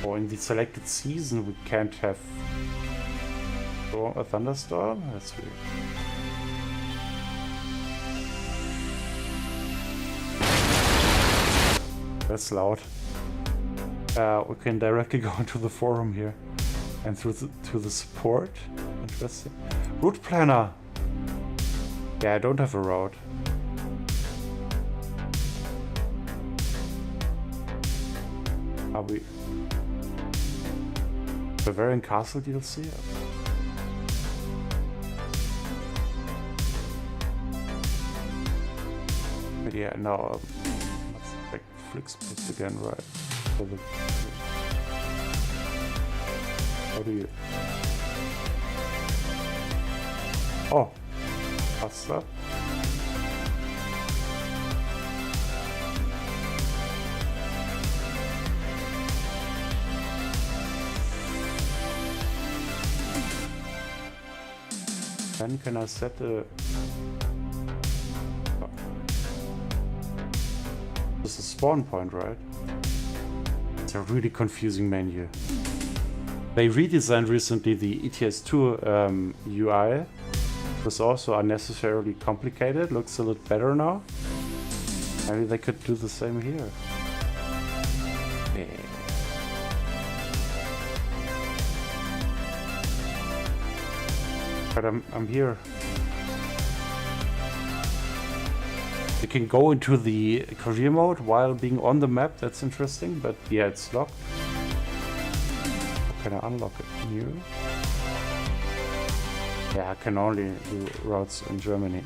Oh, in the selected season we can't have a thunderstorm? That's weird. That's loud. We can directly go into the forum here and through to the support. Interesting. Route planner. Yeah, I don't have a route. Are we Bavarian Castle DLC? But yeah, no. Let's like Flixbus again, right? For the, how do you? Oh, pasta. Then can I set the? Oh. This is a spawn point, right? It's a really confusing menu. They redesigned recently the ETS2 UI. It was also unnecessarily complicated. Looks a little better now. Maybe they could do the same here. Yeah. But I'm here. You can go into the career mode while being on the map. That's interesting, but yeah, it's locked. How can I unlock it? New? Yeah, I can only do routes in Germany.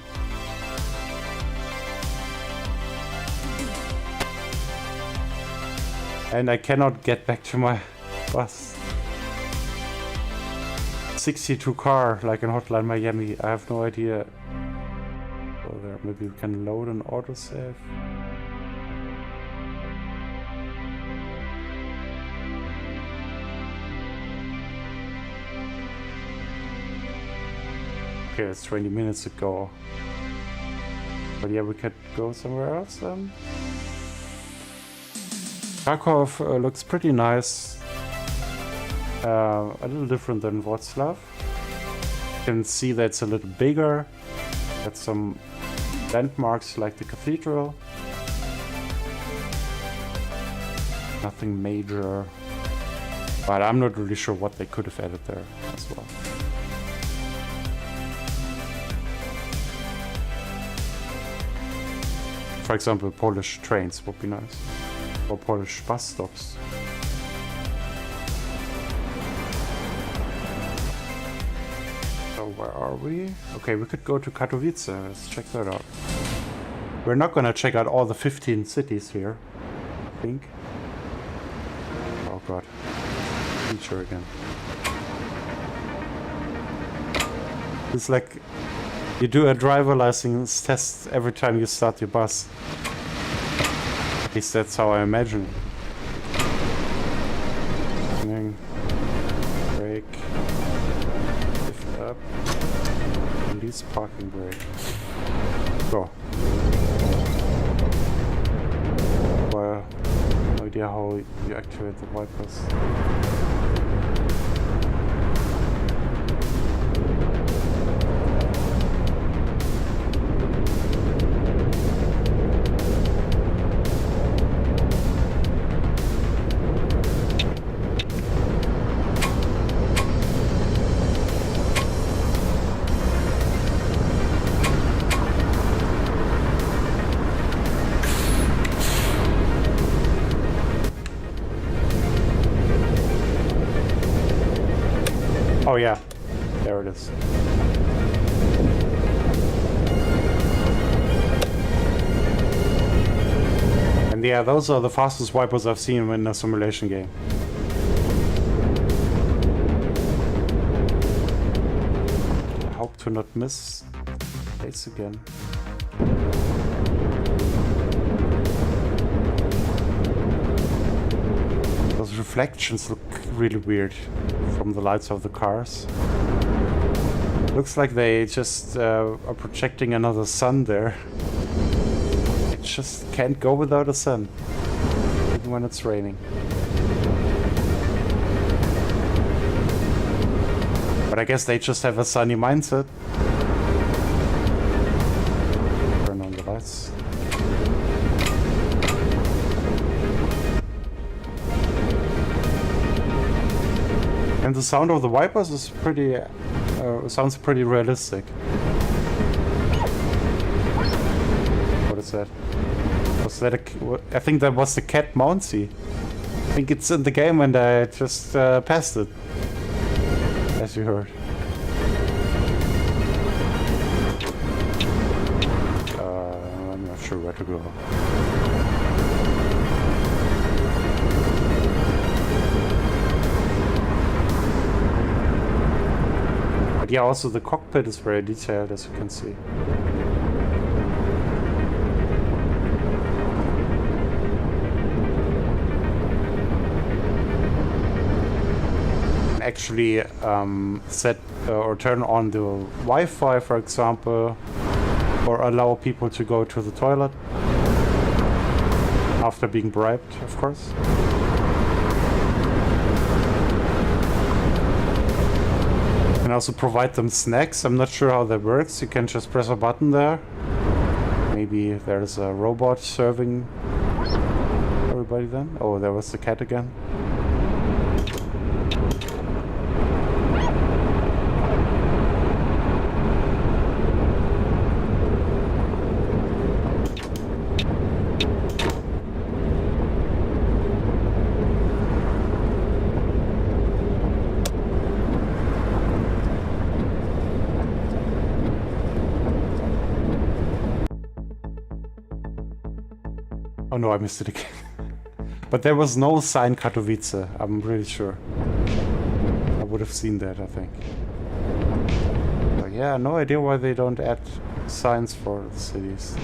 And I cannot get back to my bus. 62 car, like in Hotline Miami. I have no idea. Oh, there. Maybe we can load an autosave. Okay, it's 20 minutes ago. But yeah, we could go somewhere else then. Krakow looks pretty nice. A little different than Wrocław. You can see that it's a little bigger. Got some landmarks like the cathedral. Nothing major. But I'm not really sure what they could have added there as well. For example, Polish trains would be nice. Or Polish bus stops. Where are we? Okay, we could go to Katowice. Let's check that out. We're not gonna check out all the 15 cities here, I think. Oh god. Feature again. It's like you do a driver license test every time you start your bus. At least that's how I imagine it. Brake. Lift up. Release parking brake. Go. Well, no idea how you activate the wipers. Oh yeah, there it is. And yeah, those are the fastest wipers I've seen in a simulation game. I hope to not miss this again. Those reflections look really weird from the lights of the cars. Looks like they just are projecting another sun there. It just can't go without a sun, even when it's raining. But I guess they just have a sunny mindset. Turn on the lights. And the sound of the wipers is pretty, sounds pretty realistic. What is that? Was that I think that was the cat Mouncy. I think it's in the game and I just passed it. As you heard. I'm not sure where to go. But yeah, also the cockpit is very detailed, as you can see. Actually set or turn on the Wi-Fi, for example, or allow people to go to the toilet after being bribed, of course. And also provide them snacks. I'm not sure how that works. You can just press a button there. Maybe there's a robot serving everybody then. Oh, there was the cat again. Oh no, I missed it again. But there was no sign Katowice, I'm really sure. I would have seen that, I think. But yeah, no idea why they don't add signs for the cities.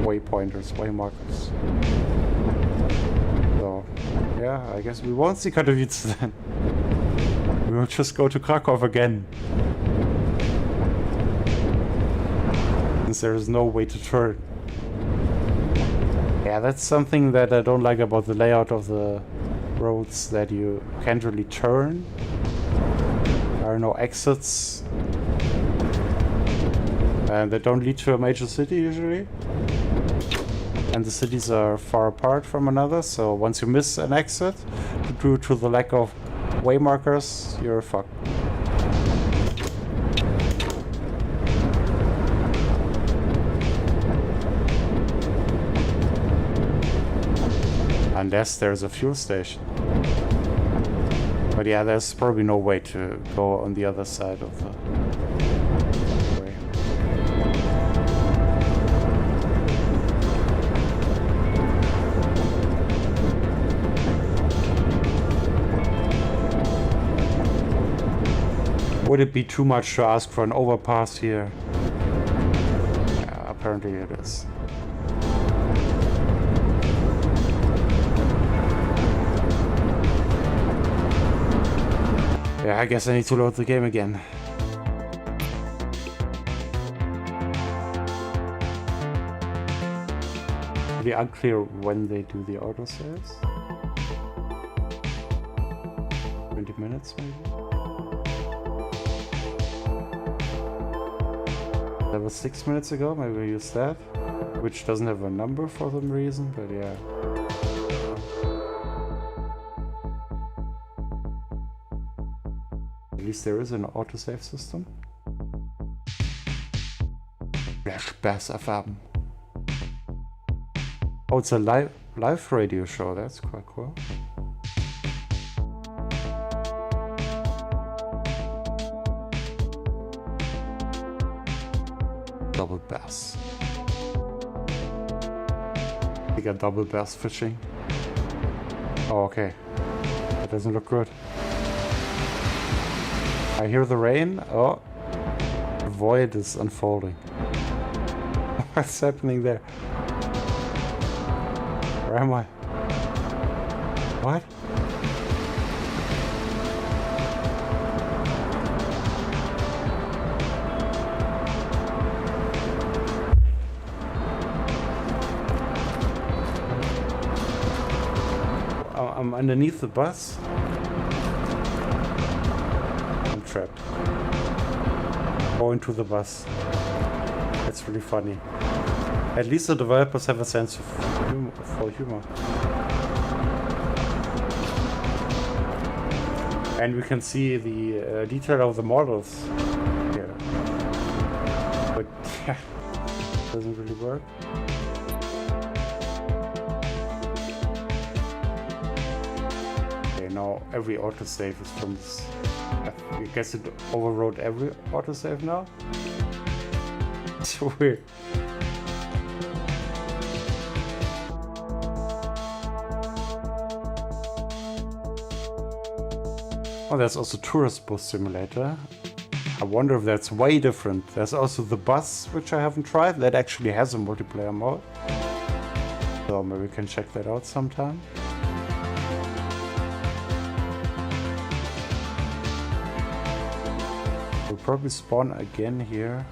Waypointers, waymarkers. So, yeah, I guess we won't see Katowice then. We will just go to Krakow again. Since there is no way to turn. Yeah, that's something that I don't like about the layout of the roads, that you can't really turn. There are no exits. And they don't lead to a major city usually. And the cities are far apart from another, so once you miss an exit, due to the lack of waymarkers, you're fucked. Unless there's a fuel station. But yeah, there's probably no way to go on the other side of the way. Would it be too much to ask for an overpass here? Yeah, apparently it is. Yeah, I guess I need to load the game again. Really unclear when they do the autosaves. 20 minutes maybe? That was 6 minutes ago, maybe we use that. Which doesn't have a number for some reason, but yeah. At least there is an autosave system. Spaß erfahren. Oh, it's a live radio show. That's quite cool. double bass. We got double bass fishing. Oh, okay. That doesn't look good. I hear the rain. Oh, the void is unfolding. What's happening there? Where am I? What? I'm underneath the bus. I'm trapped. Going to the bus. That's really funny. At least the developers have a sense of humor. And we can see the detail of the models here. But yeah, doesn't really work. Now every autosave is from this. I guess it overrode every autosave now. It's so weird. Oh, there's also Tourist Bus Simulator. I wonder if that's way different. There's also the bus, which I haven't tried. That actually has a multiplayer mode. So maybe we can check that out sometime. We'll probably spawn again here.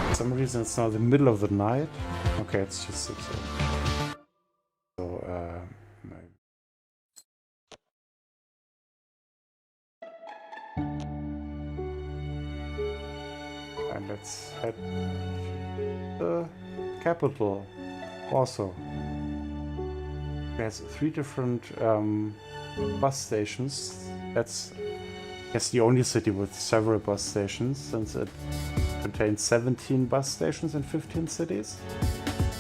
For some reason it's now the middle of the night. Okay, it's just 6 a.m. So, maybe. And let's head to the capital. Also, there's 3 different bus stations. That's, I guess, the only city with several bus stations, since it contains 17 bus stations in 15 cities.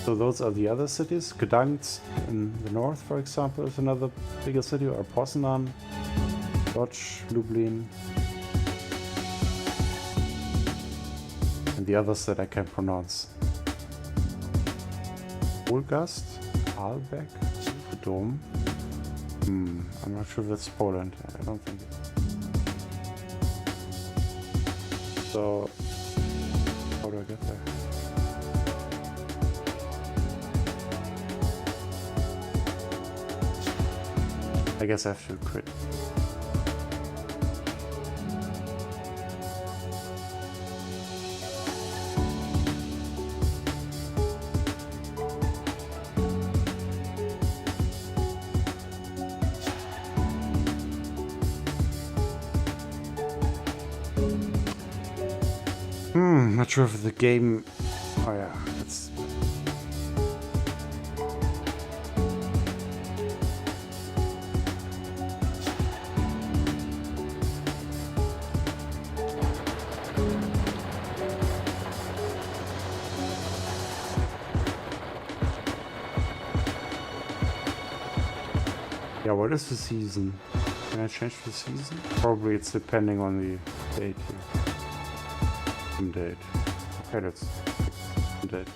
So those are the other cities. Gdansk in the north, for example, is another bigger city, or Poznan, Łódź, Lublin, and the others that I can't pronounce. Wolgast, Aalbeck, the Dome. I'm not sure if that's Poland. I don't think it. So, how do I get there? I guess I have to quit. Not sure if the game. Oh yeah, it's. Yeah, what is the season? Can I change the season? Probably it's depending on the date here. Date. Okay, that's date.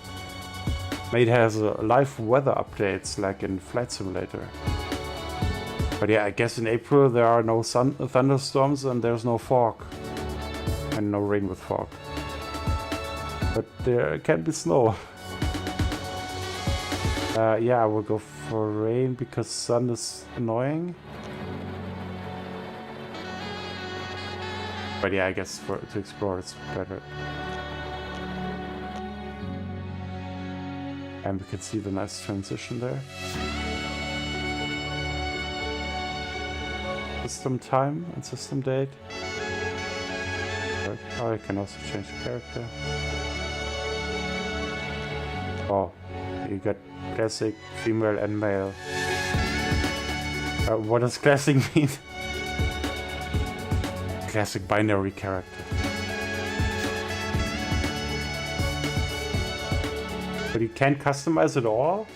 It has live weather updates like in Flight Simulator. But yeah, I guess in April there are no thunderstorms and there's no fog. And no rain with fog. But there can be snow. Yeah, I will go for rain because sun is annoying. But yeah, I guess to explore it's better. And we can see the nice transition there. System time and system date. Oh, I can also change the character. Oh, you got classic, female and male. What does classic mean? Classic binary character. But you can't customize it all?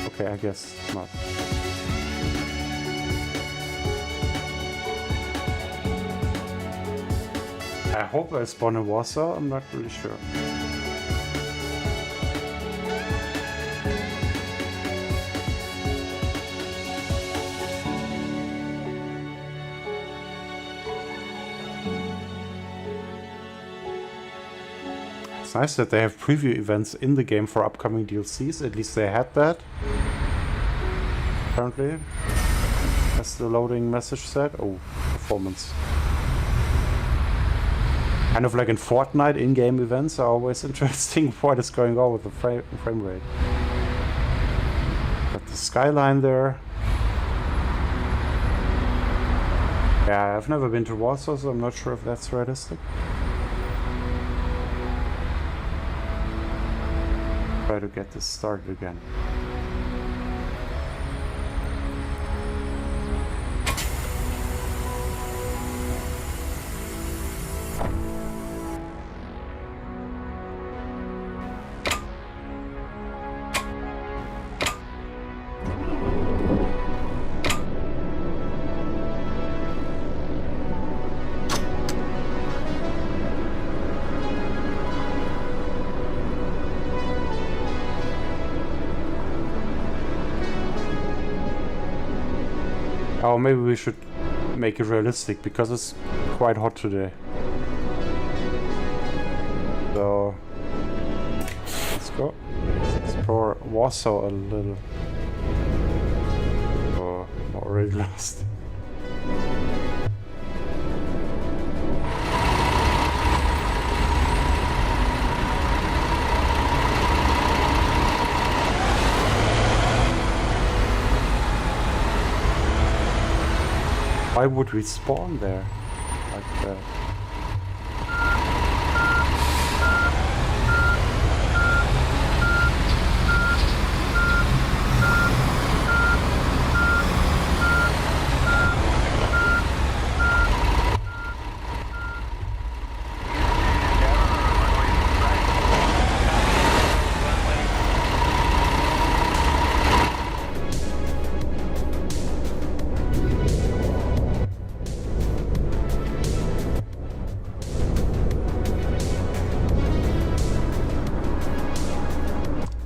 Okay, I guess not. I hope I spawn in Warsaw, I'm not really sure. It's nice that they have preview events in the game for upcoming DLCs, at least they had that. Apparently. As the loading message said. Oh, performance. Kind of like in Fortnite, in-game events are always interesting. What is going on with the frame rate? Got the skyline there. Yeah, I've never been to Warsaw, so I'm not sure if that's realistic. Try to get this started again. Oh, maybe we should make it realistic because it's quite hot today. So let's go. Let's explore Warsaw a little. Oh, I'm already lost. Why would we spawn there like that?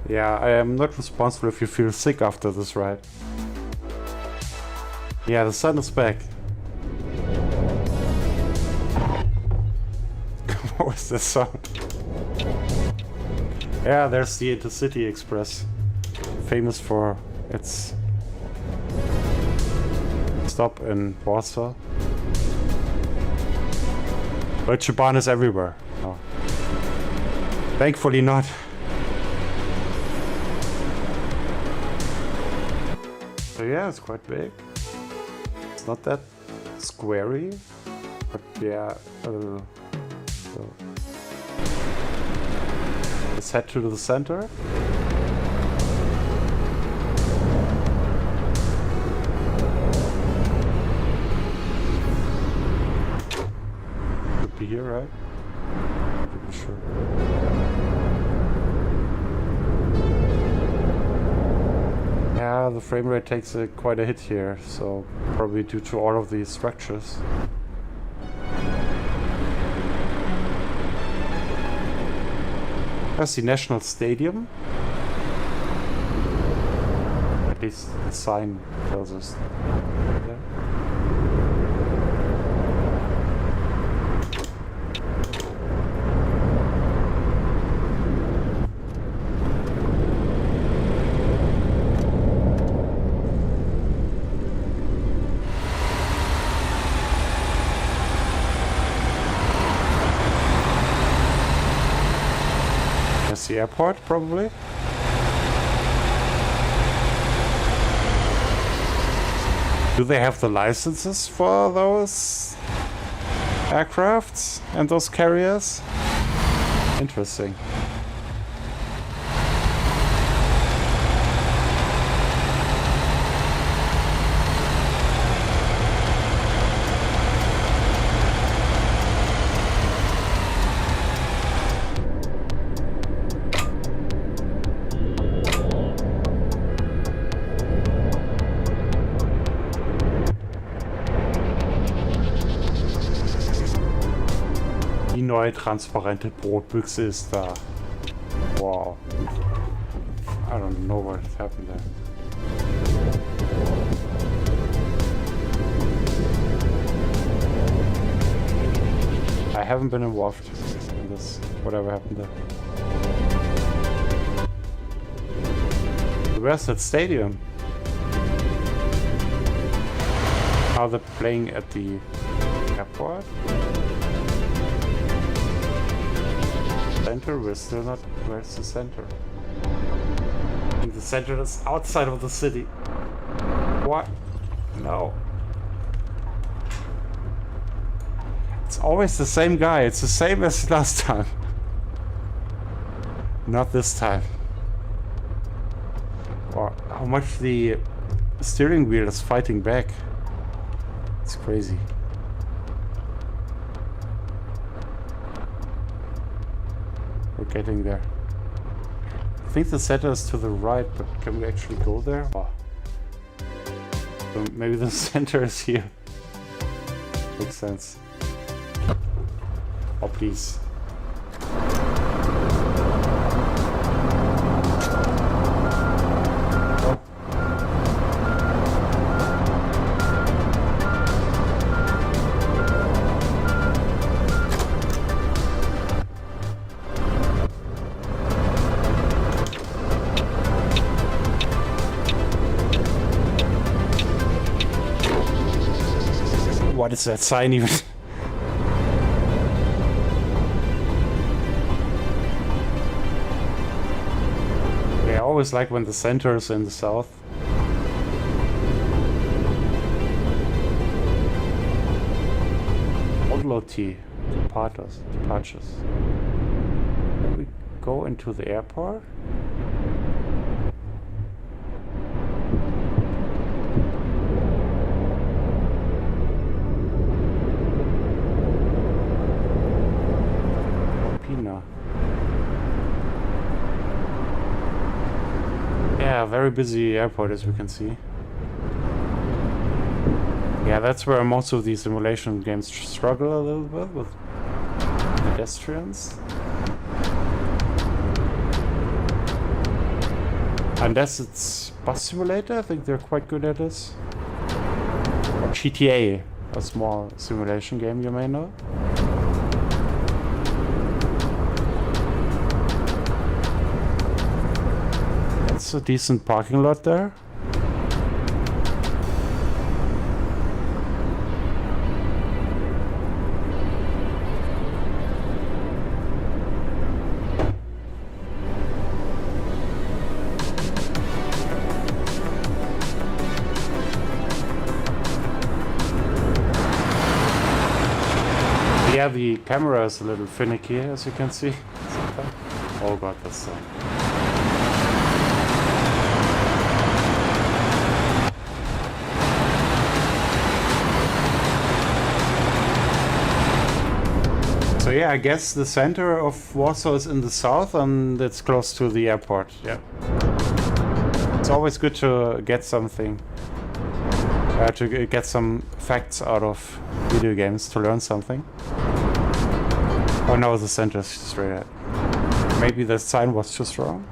Yeah, I am not responsible if you feel sick after this ride. Yeah, the sun is back. What was that sound? Yeah, there's the Intercity Express. Famous for its stop in Warsaw. Deutsche Bahn is everywhere. Oh. Thankfully not. So yeah, it's quite big. It's not that squarey, but yeah. So let's head to the center. Could be here, right? Not really sure. Yeah, the frame rate takes quite a hit here, so probably due to all of these structures. That's the National Stadium. At least the sign tells us. Yeah. The airport, probably. Do they have the licenses for those aircrafts and those carriers? Interesting. Die neue transparente Brotbüchse ist da. Wow. I don't know what happened there. I haven't been involved in this, whatever happened there. Where's that stadium? Are they playing at the airport? Center? We're still not. Where's the center? I think the center is outside of the city. What? No. It's always the same guy. It's the same as last time. Not this time. Or how much the steering wheel is fighting back. It's crazy. We're getting there. I think the center is to the right, but can we actually go there? Oh. So maybe the center is here. Makes sense. Oh, please. What is that sign even? I always like when the center is in the south. Odloti, departures. Can we go into the airport? Yeah, very busy airport as we can see. Yeah, that's where most of these simulation games struggle a little bit with pedestrians. Unless it's Bus Simulator, I think they're quite good at this. Or GTA, a small simulation game you may know. A decent parking lot there. Yeah, the camera is a little finicky, as you can see. Oh god, that's so. So yeah, I guess the center of Warsaw is in the south and it's close to the airport, yeah. It's always good to get something, to get some facts out of video games, to learn something. Oh no, the center is straight ahead. Maybe the sign was too strong.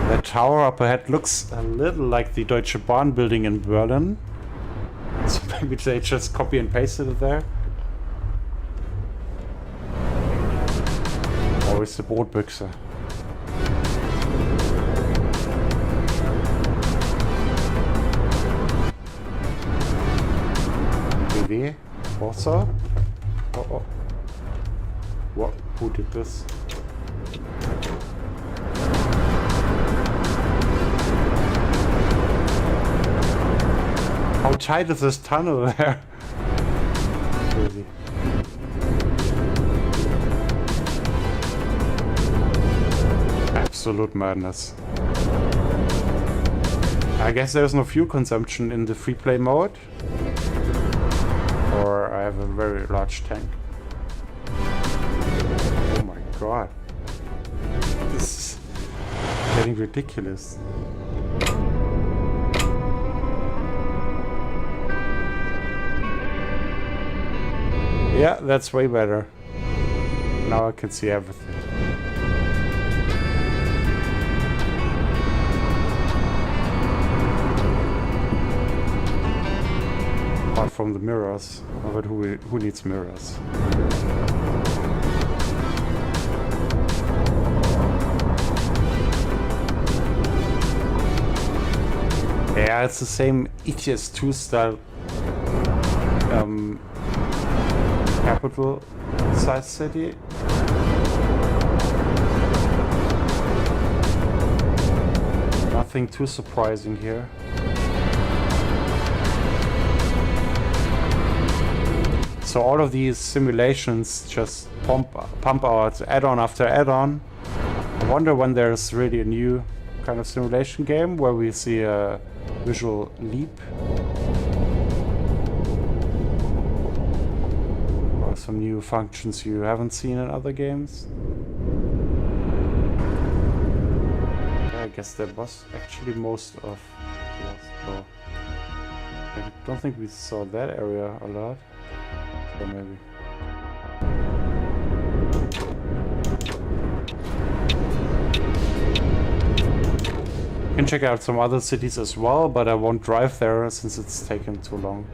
The tower up ahead looks a little like the Deutsche Bahn building in Berlin. So maybe they just copy and pasted it there. Or it's the Brotbüchse. BW, Warsaw. Oh oh. What? Who did this? How tight is this tunnel there? Crazy. Absolute madness. I guess there's no fuel consumption in the free play mode. Or I have a very large tank. Oh my god. This is getting ridiculous. Yeah, that's way better. Now I can see everything. Apart from the mirrors. But who needs mirrors? Yeah, it's the same ETS2 style capital size city. Nothing too surprising here. So all of these simulations just pump out add-on after add-on. I wonder when there's really a new kind of simulation game where we see a visual leap. Or some new functions you haven't seen in other games. I guess that was actually most of so I don't think we saw that area a lot. So maybe. You can check out some other cities as well, but I won't drive there since it's taken too long.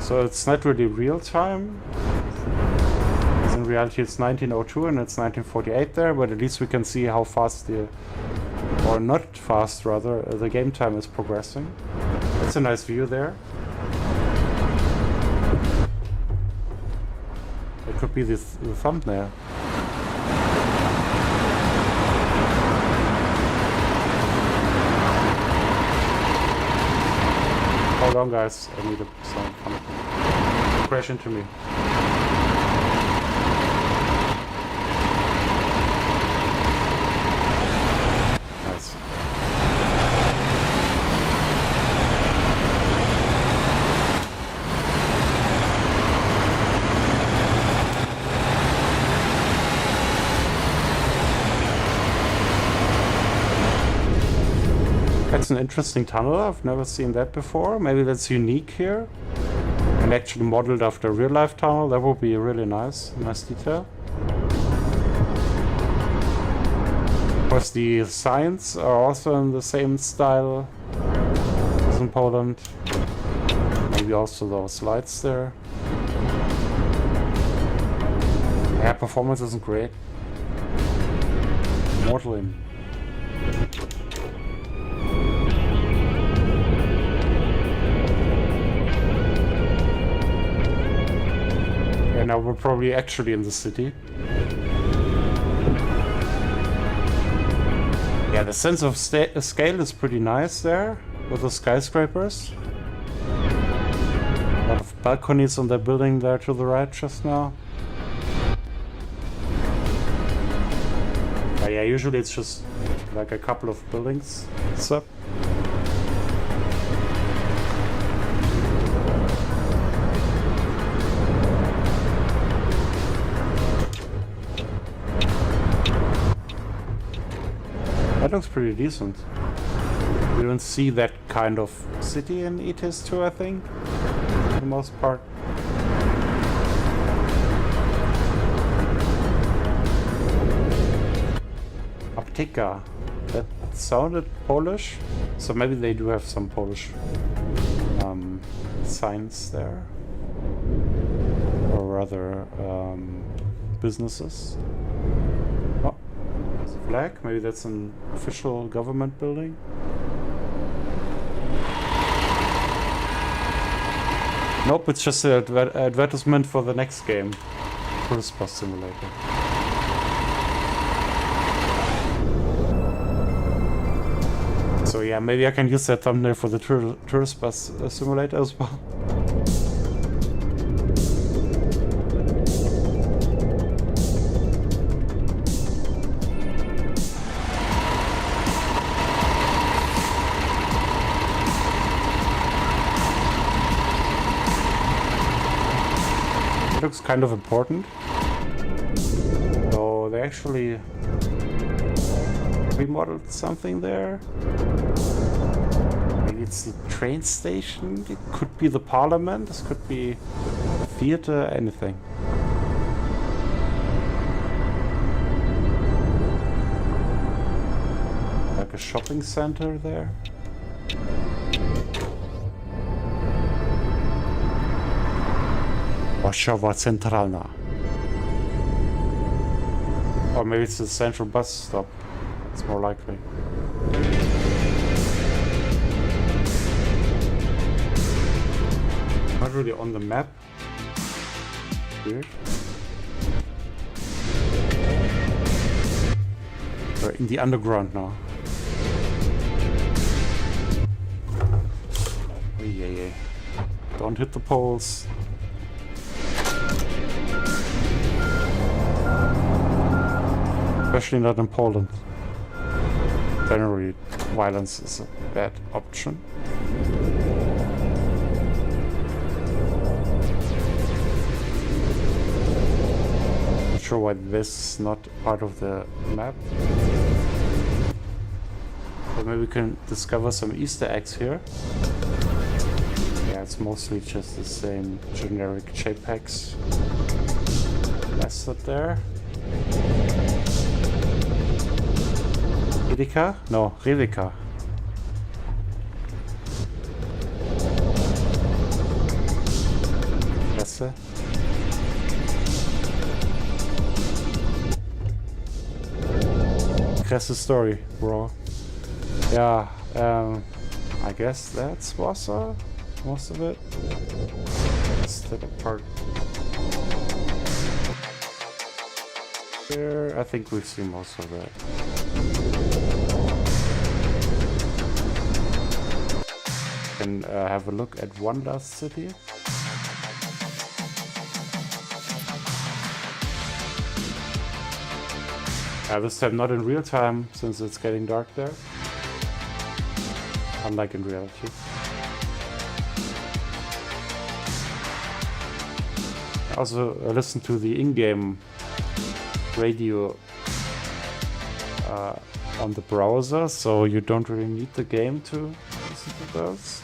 So it's not really real time. In reality it's 1902 and it's 1948 there, but at least we can see how fast or not fast rather, the game time is progressing. That's a nice view there. It could be the thumbnail. Hold on guys, I need some fun. Crash into me. Nice. That's an interesting tunnel. I've never seen that before. Maybe that's unique here. And actually modeled after a real-life tunnel. That would be really nice detail. Of course, the signs are also in the same style as in Poland. Maybe also those lights there. Yeah, performance isn't great. Modeling. Now we're probably actually in the city. Yeah, the sense of scale is pretty nice there with the skyscrapers. A lot of balconies on the building there to the right just now. Yeah, usually it's just like a couple of buildings. So. That looks pretty decent. We don't see that kind of city in ETS2, I think, for the most part. Apteka. That sounded Polish, so maybe they do have some Polish signs there, or rather businesses. Flag, maybe that's an official government building. Nope, it's just an advertisement for the next game, Fernbus Simulator. So yeah, maybe I can use that thumbnail for the Fernbus Simulator as well. looks kind of important. So they actually remodeled something there. Maybe it's the train station. It could be the parliament. This could be a theater, anything. Like a shopping center there. Warszawa Centralna. Or maybe it's the central bus stop. It's more likely. Not really on the map. Weird. We're in the underground now. Oh, yeah. Don't hit the poles. Especially not in Poland. Generally, violence is a bad option. Not sure why this is not part of the map. But maybe we can discover some Easter eggs here. Yeah, it's mostly just the same generic JPEGs. Nested there. Edeka? No, Revika. Presse. Presse story, bro. Yeah, I guess that's Warsaw, most of it. That's the part there. I think we've seen most of that. Can have a look at one last city. This time not in real time, since it's getting dark there. Unlike in reality. I also listen to the in-game radio on the browser, so you don't really need the game to listen to those.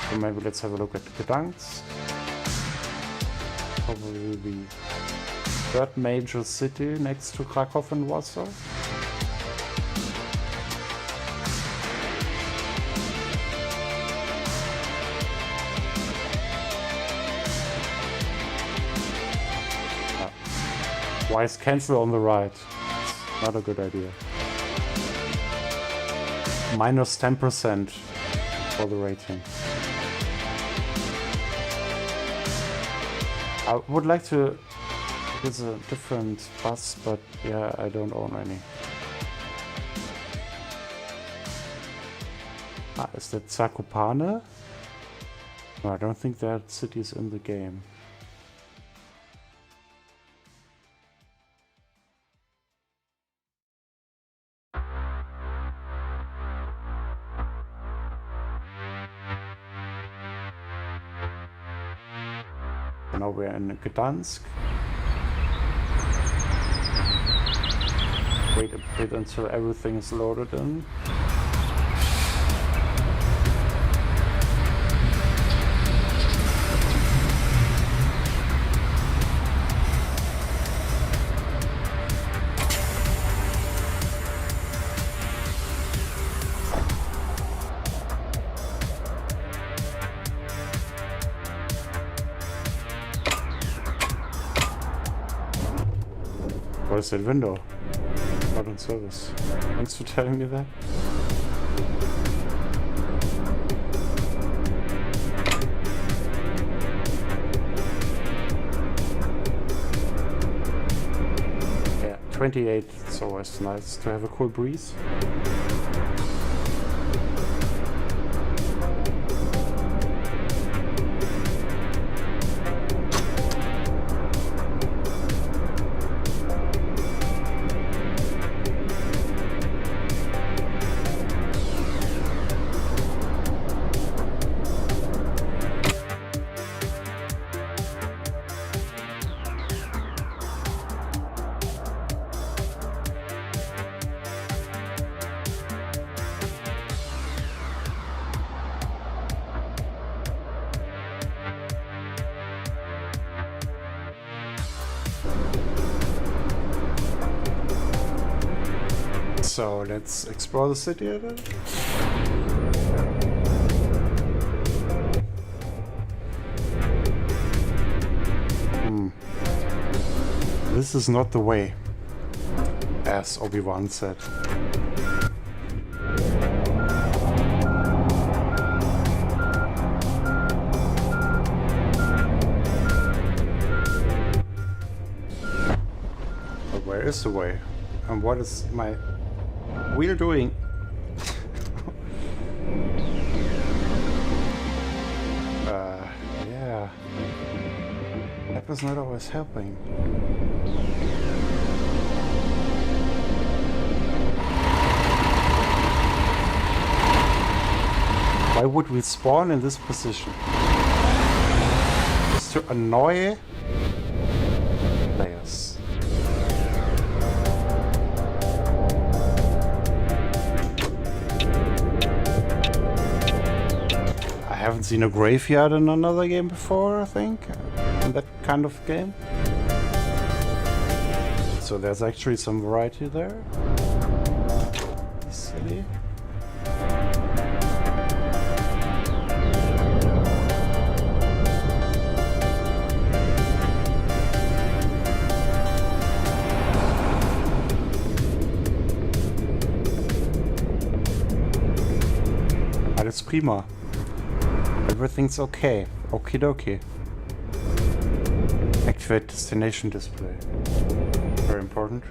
So maybe let's have a look at Gdansk. Probably the third major city next to Krakow and Warsaw. Why is cancel on the right? It's not a good idea. Minus 10% for the rating. I would like to use a different bus, but yeah, I don't own any. Is that Zakopane? No, I don't think that city is in the game. Now we're in Gdansk. Wait a bit until everything is loaded in. What is that window? Not in service. Thanks for telling me that. Yeah, 28. It's always nice to have a cool breeze. So let's explore the city a bit. This is not the way, as Obi-Wan said. But where is the way? And what is my wheel doing? Yeah. That was not always helping. Why would we spawn in this position? Just to annoy players. I haven't seen a graveyard in another game before, I think, in that kind of game. So there's actually some variety there. City. Alles prima. Everything's okay. Okie dokie. Activate destination display. Very important.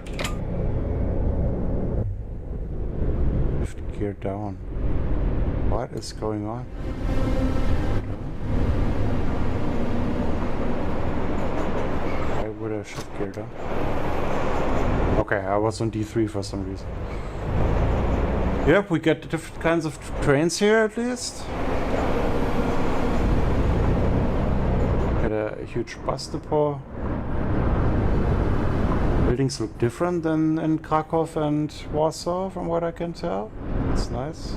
Shift gear down. What is going on? Why would I shift gear down? Okay, I was on D3 for some reason. Yep, we get different kinds of trains here at least. Got a huge bus depot. Buildings look different than in Krakow and Warsaw, from what I can tell. It's nice.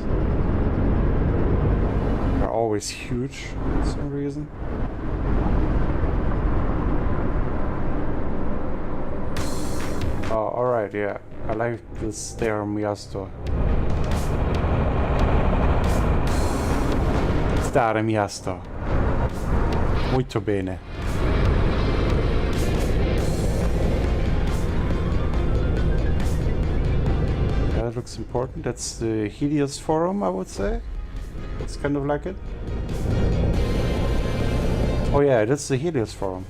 They're always huge for some reason. Oh, alright, yeah. I like this Stare Miasto. Stare Miasto. Muito bene. Yeah, that looks important. That's the Helios Forum, I would say. It's kind of like it. Oh yeah, that's the Helios Forum.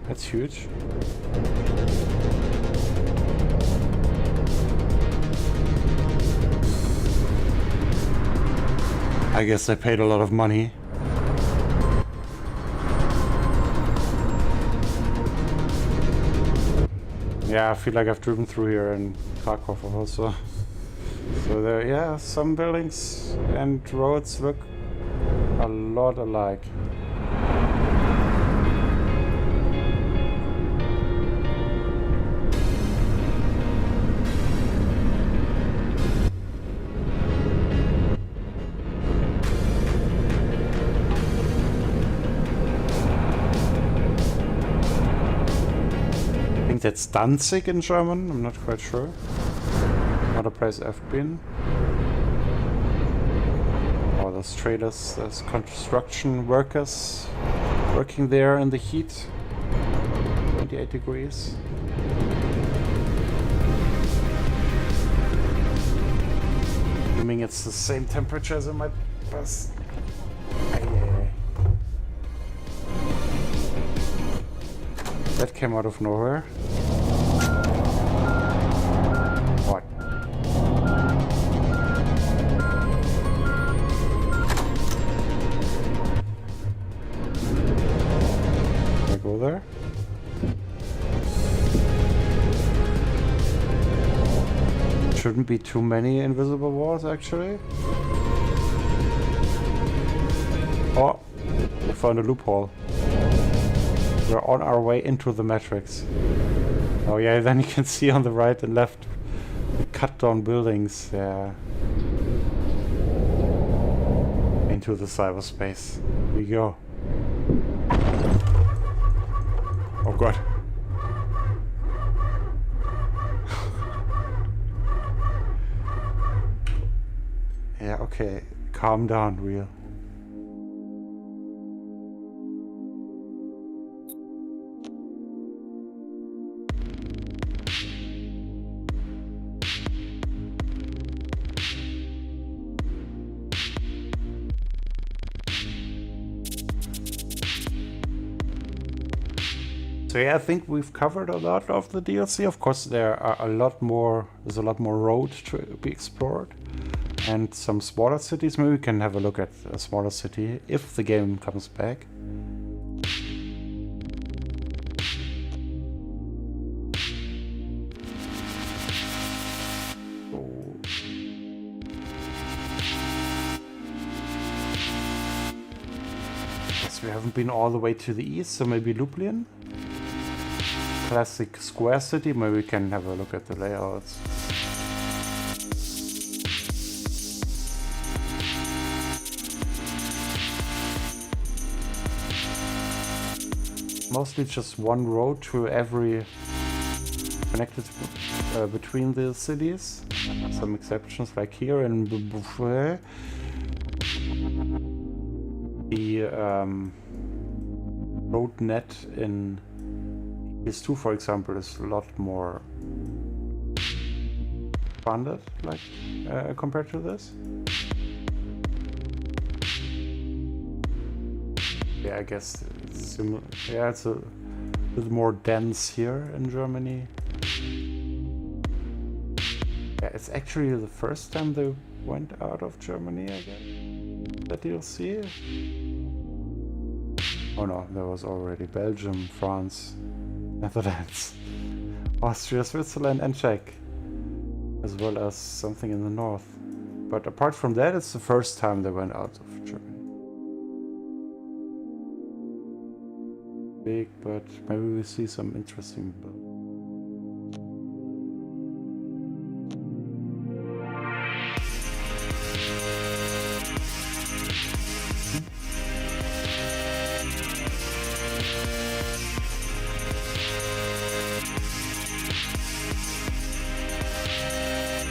That's huge. I guess I paid a lot of money. Yeah, I feel like I've driven through here in Krakow also. So there, yeah, some buildings and roads look a lot alike. That's Danzig in German, I'm not quite sure. Another place I've been. Oh, those traders, those construction workers working there in the heat. 28 degrees. Assuming it's the same temperature as in my bus. That came out of nowhere. What? Can I go there? Shouldn't be too many invisible walls, actually. Oh, I found a loophole. We're on our way into the Matrix. Oh yeah, then you can see on the right and left the cut down buildings. Yeah. And into the cyberspace. Here we go. Oh god. Yeah, okay. Calm down, real. So yeah, I think we've covered a lot of the DLC. Of course, there are a lot more. There's a lot more road to be explored, and some smaller cities. Maybe we can have a look at a smaller city if the game comes back. Oh. Guess we haven't been all the way to the east, so maybe Lublin. Classic square city. Maybe we can have a look at the layouts. Mostly just one road to every connected between the cities. Some exceptions like here in Buffet. The road net in PS2, for example, is a lot more funded, like compared to this. Yeah, I guess it's similar. Yeah, it's a little more dense here in Germany. Yeah, it's actually the first time they went out of Germany, I guess. The DLC. Oh no, there was already Belgium, France, Netherlands, Austria, Switzerland, and Czech, as well as something in the north. But apart from that, it's the first time they went out of Germany. Big, but maybe we see some interesting builds.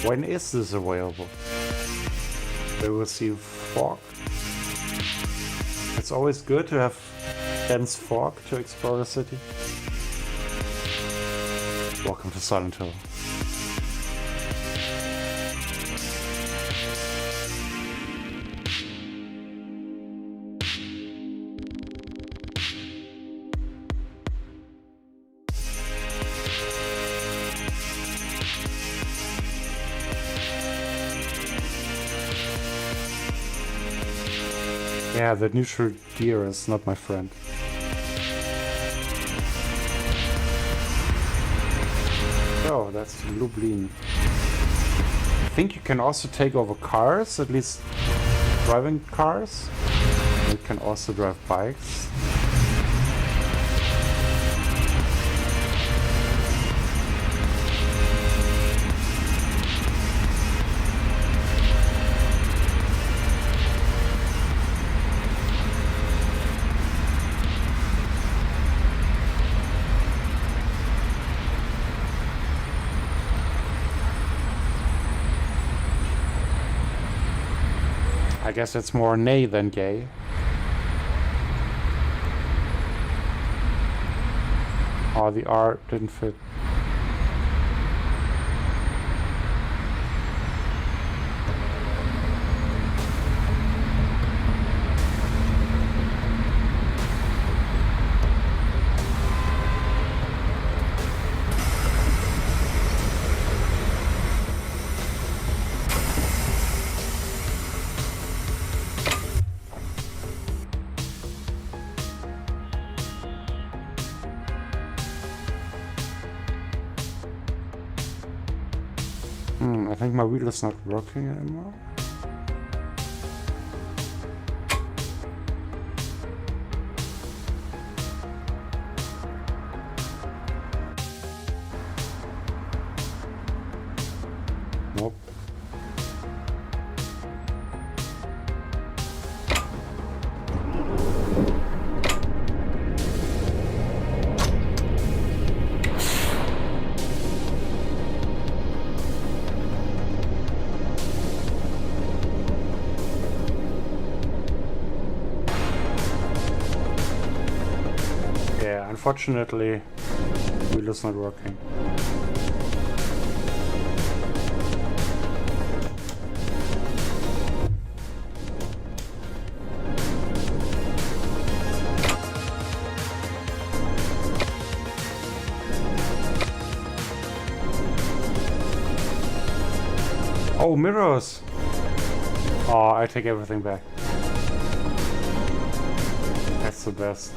When is this available? They will see fog. It's always good to have dense fog to explore the city. Welcome to Silent Hill. Yeah, the neutral deer is not my friend. Oh, that's Lublin. I think you can also take over cars, at least driving cars. You can also drive bikes. I guess it's more nay than gay. Oh, the art didn't fit. I think my wheel is not working anymore. Nope. unfortunately, wheel is not working. Oh, mirrors! Oh, I take everything back. That's the best.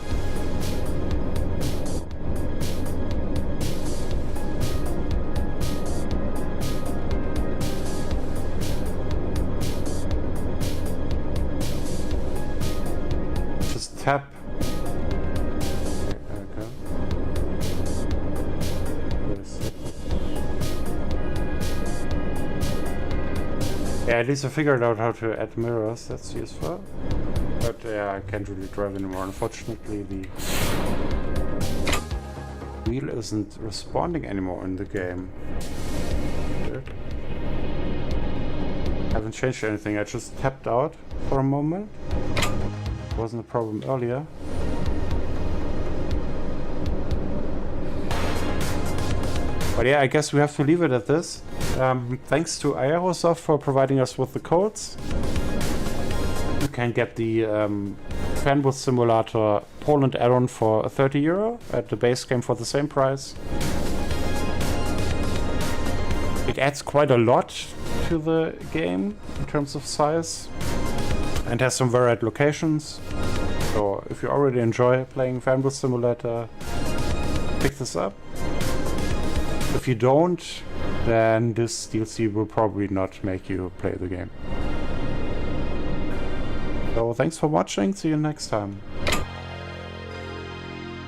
Just tap. Okay. Yes. Yeah, at least I figured out how to add mirrors. That's useful. But yeah, I can't really drive anymore. Unfortunately, the wheel isn't responding anymore in the game. Weird. Haven't changed anything. I just tapped out for a moment. Wasn't a problem earlier. But yeah, I guess we have to leave it at this. Thanks to Aerosoft for providing us with the codes. You can get the Fernbus Simulator Poland add-on for €30 at the base game for the same price. It adds quite a lot to the game in terms of size and has some varied locations. So if you already enjoy playing Fernbus Simulator, pick this up. If you don't, then this DLC will probably not make you play the game. So thanks for watching, see you next time.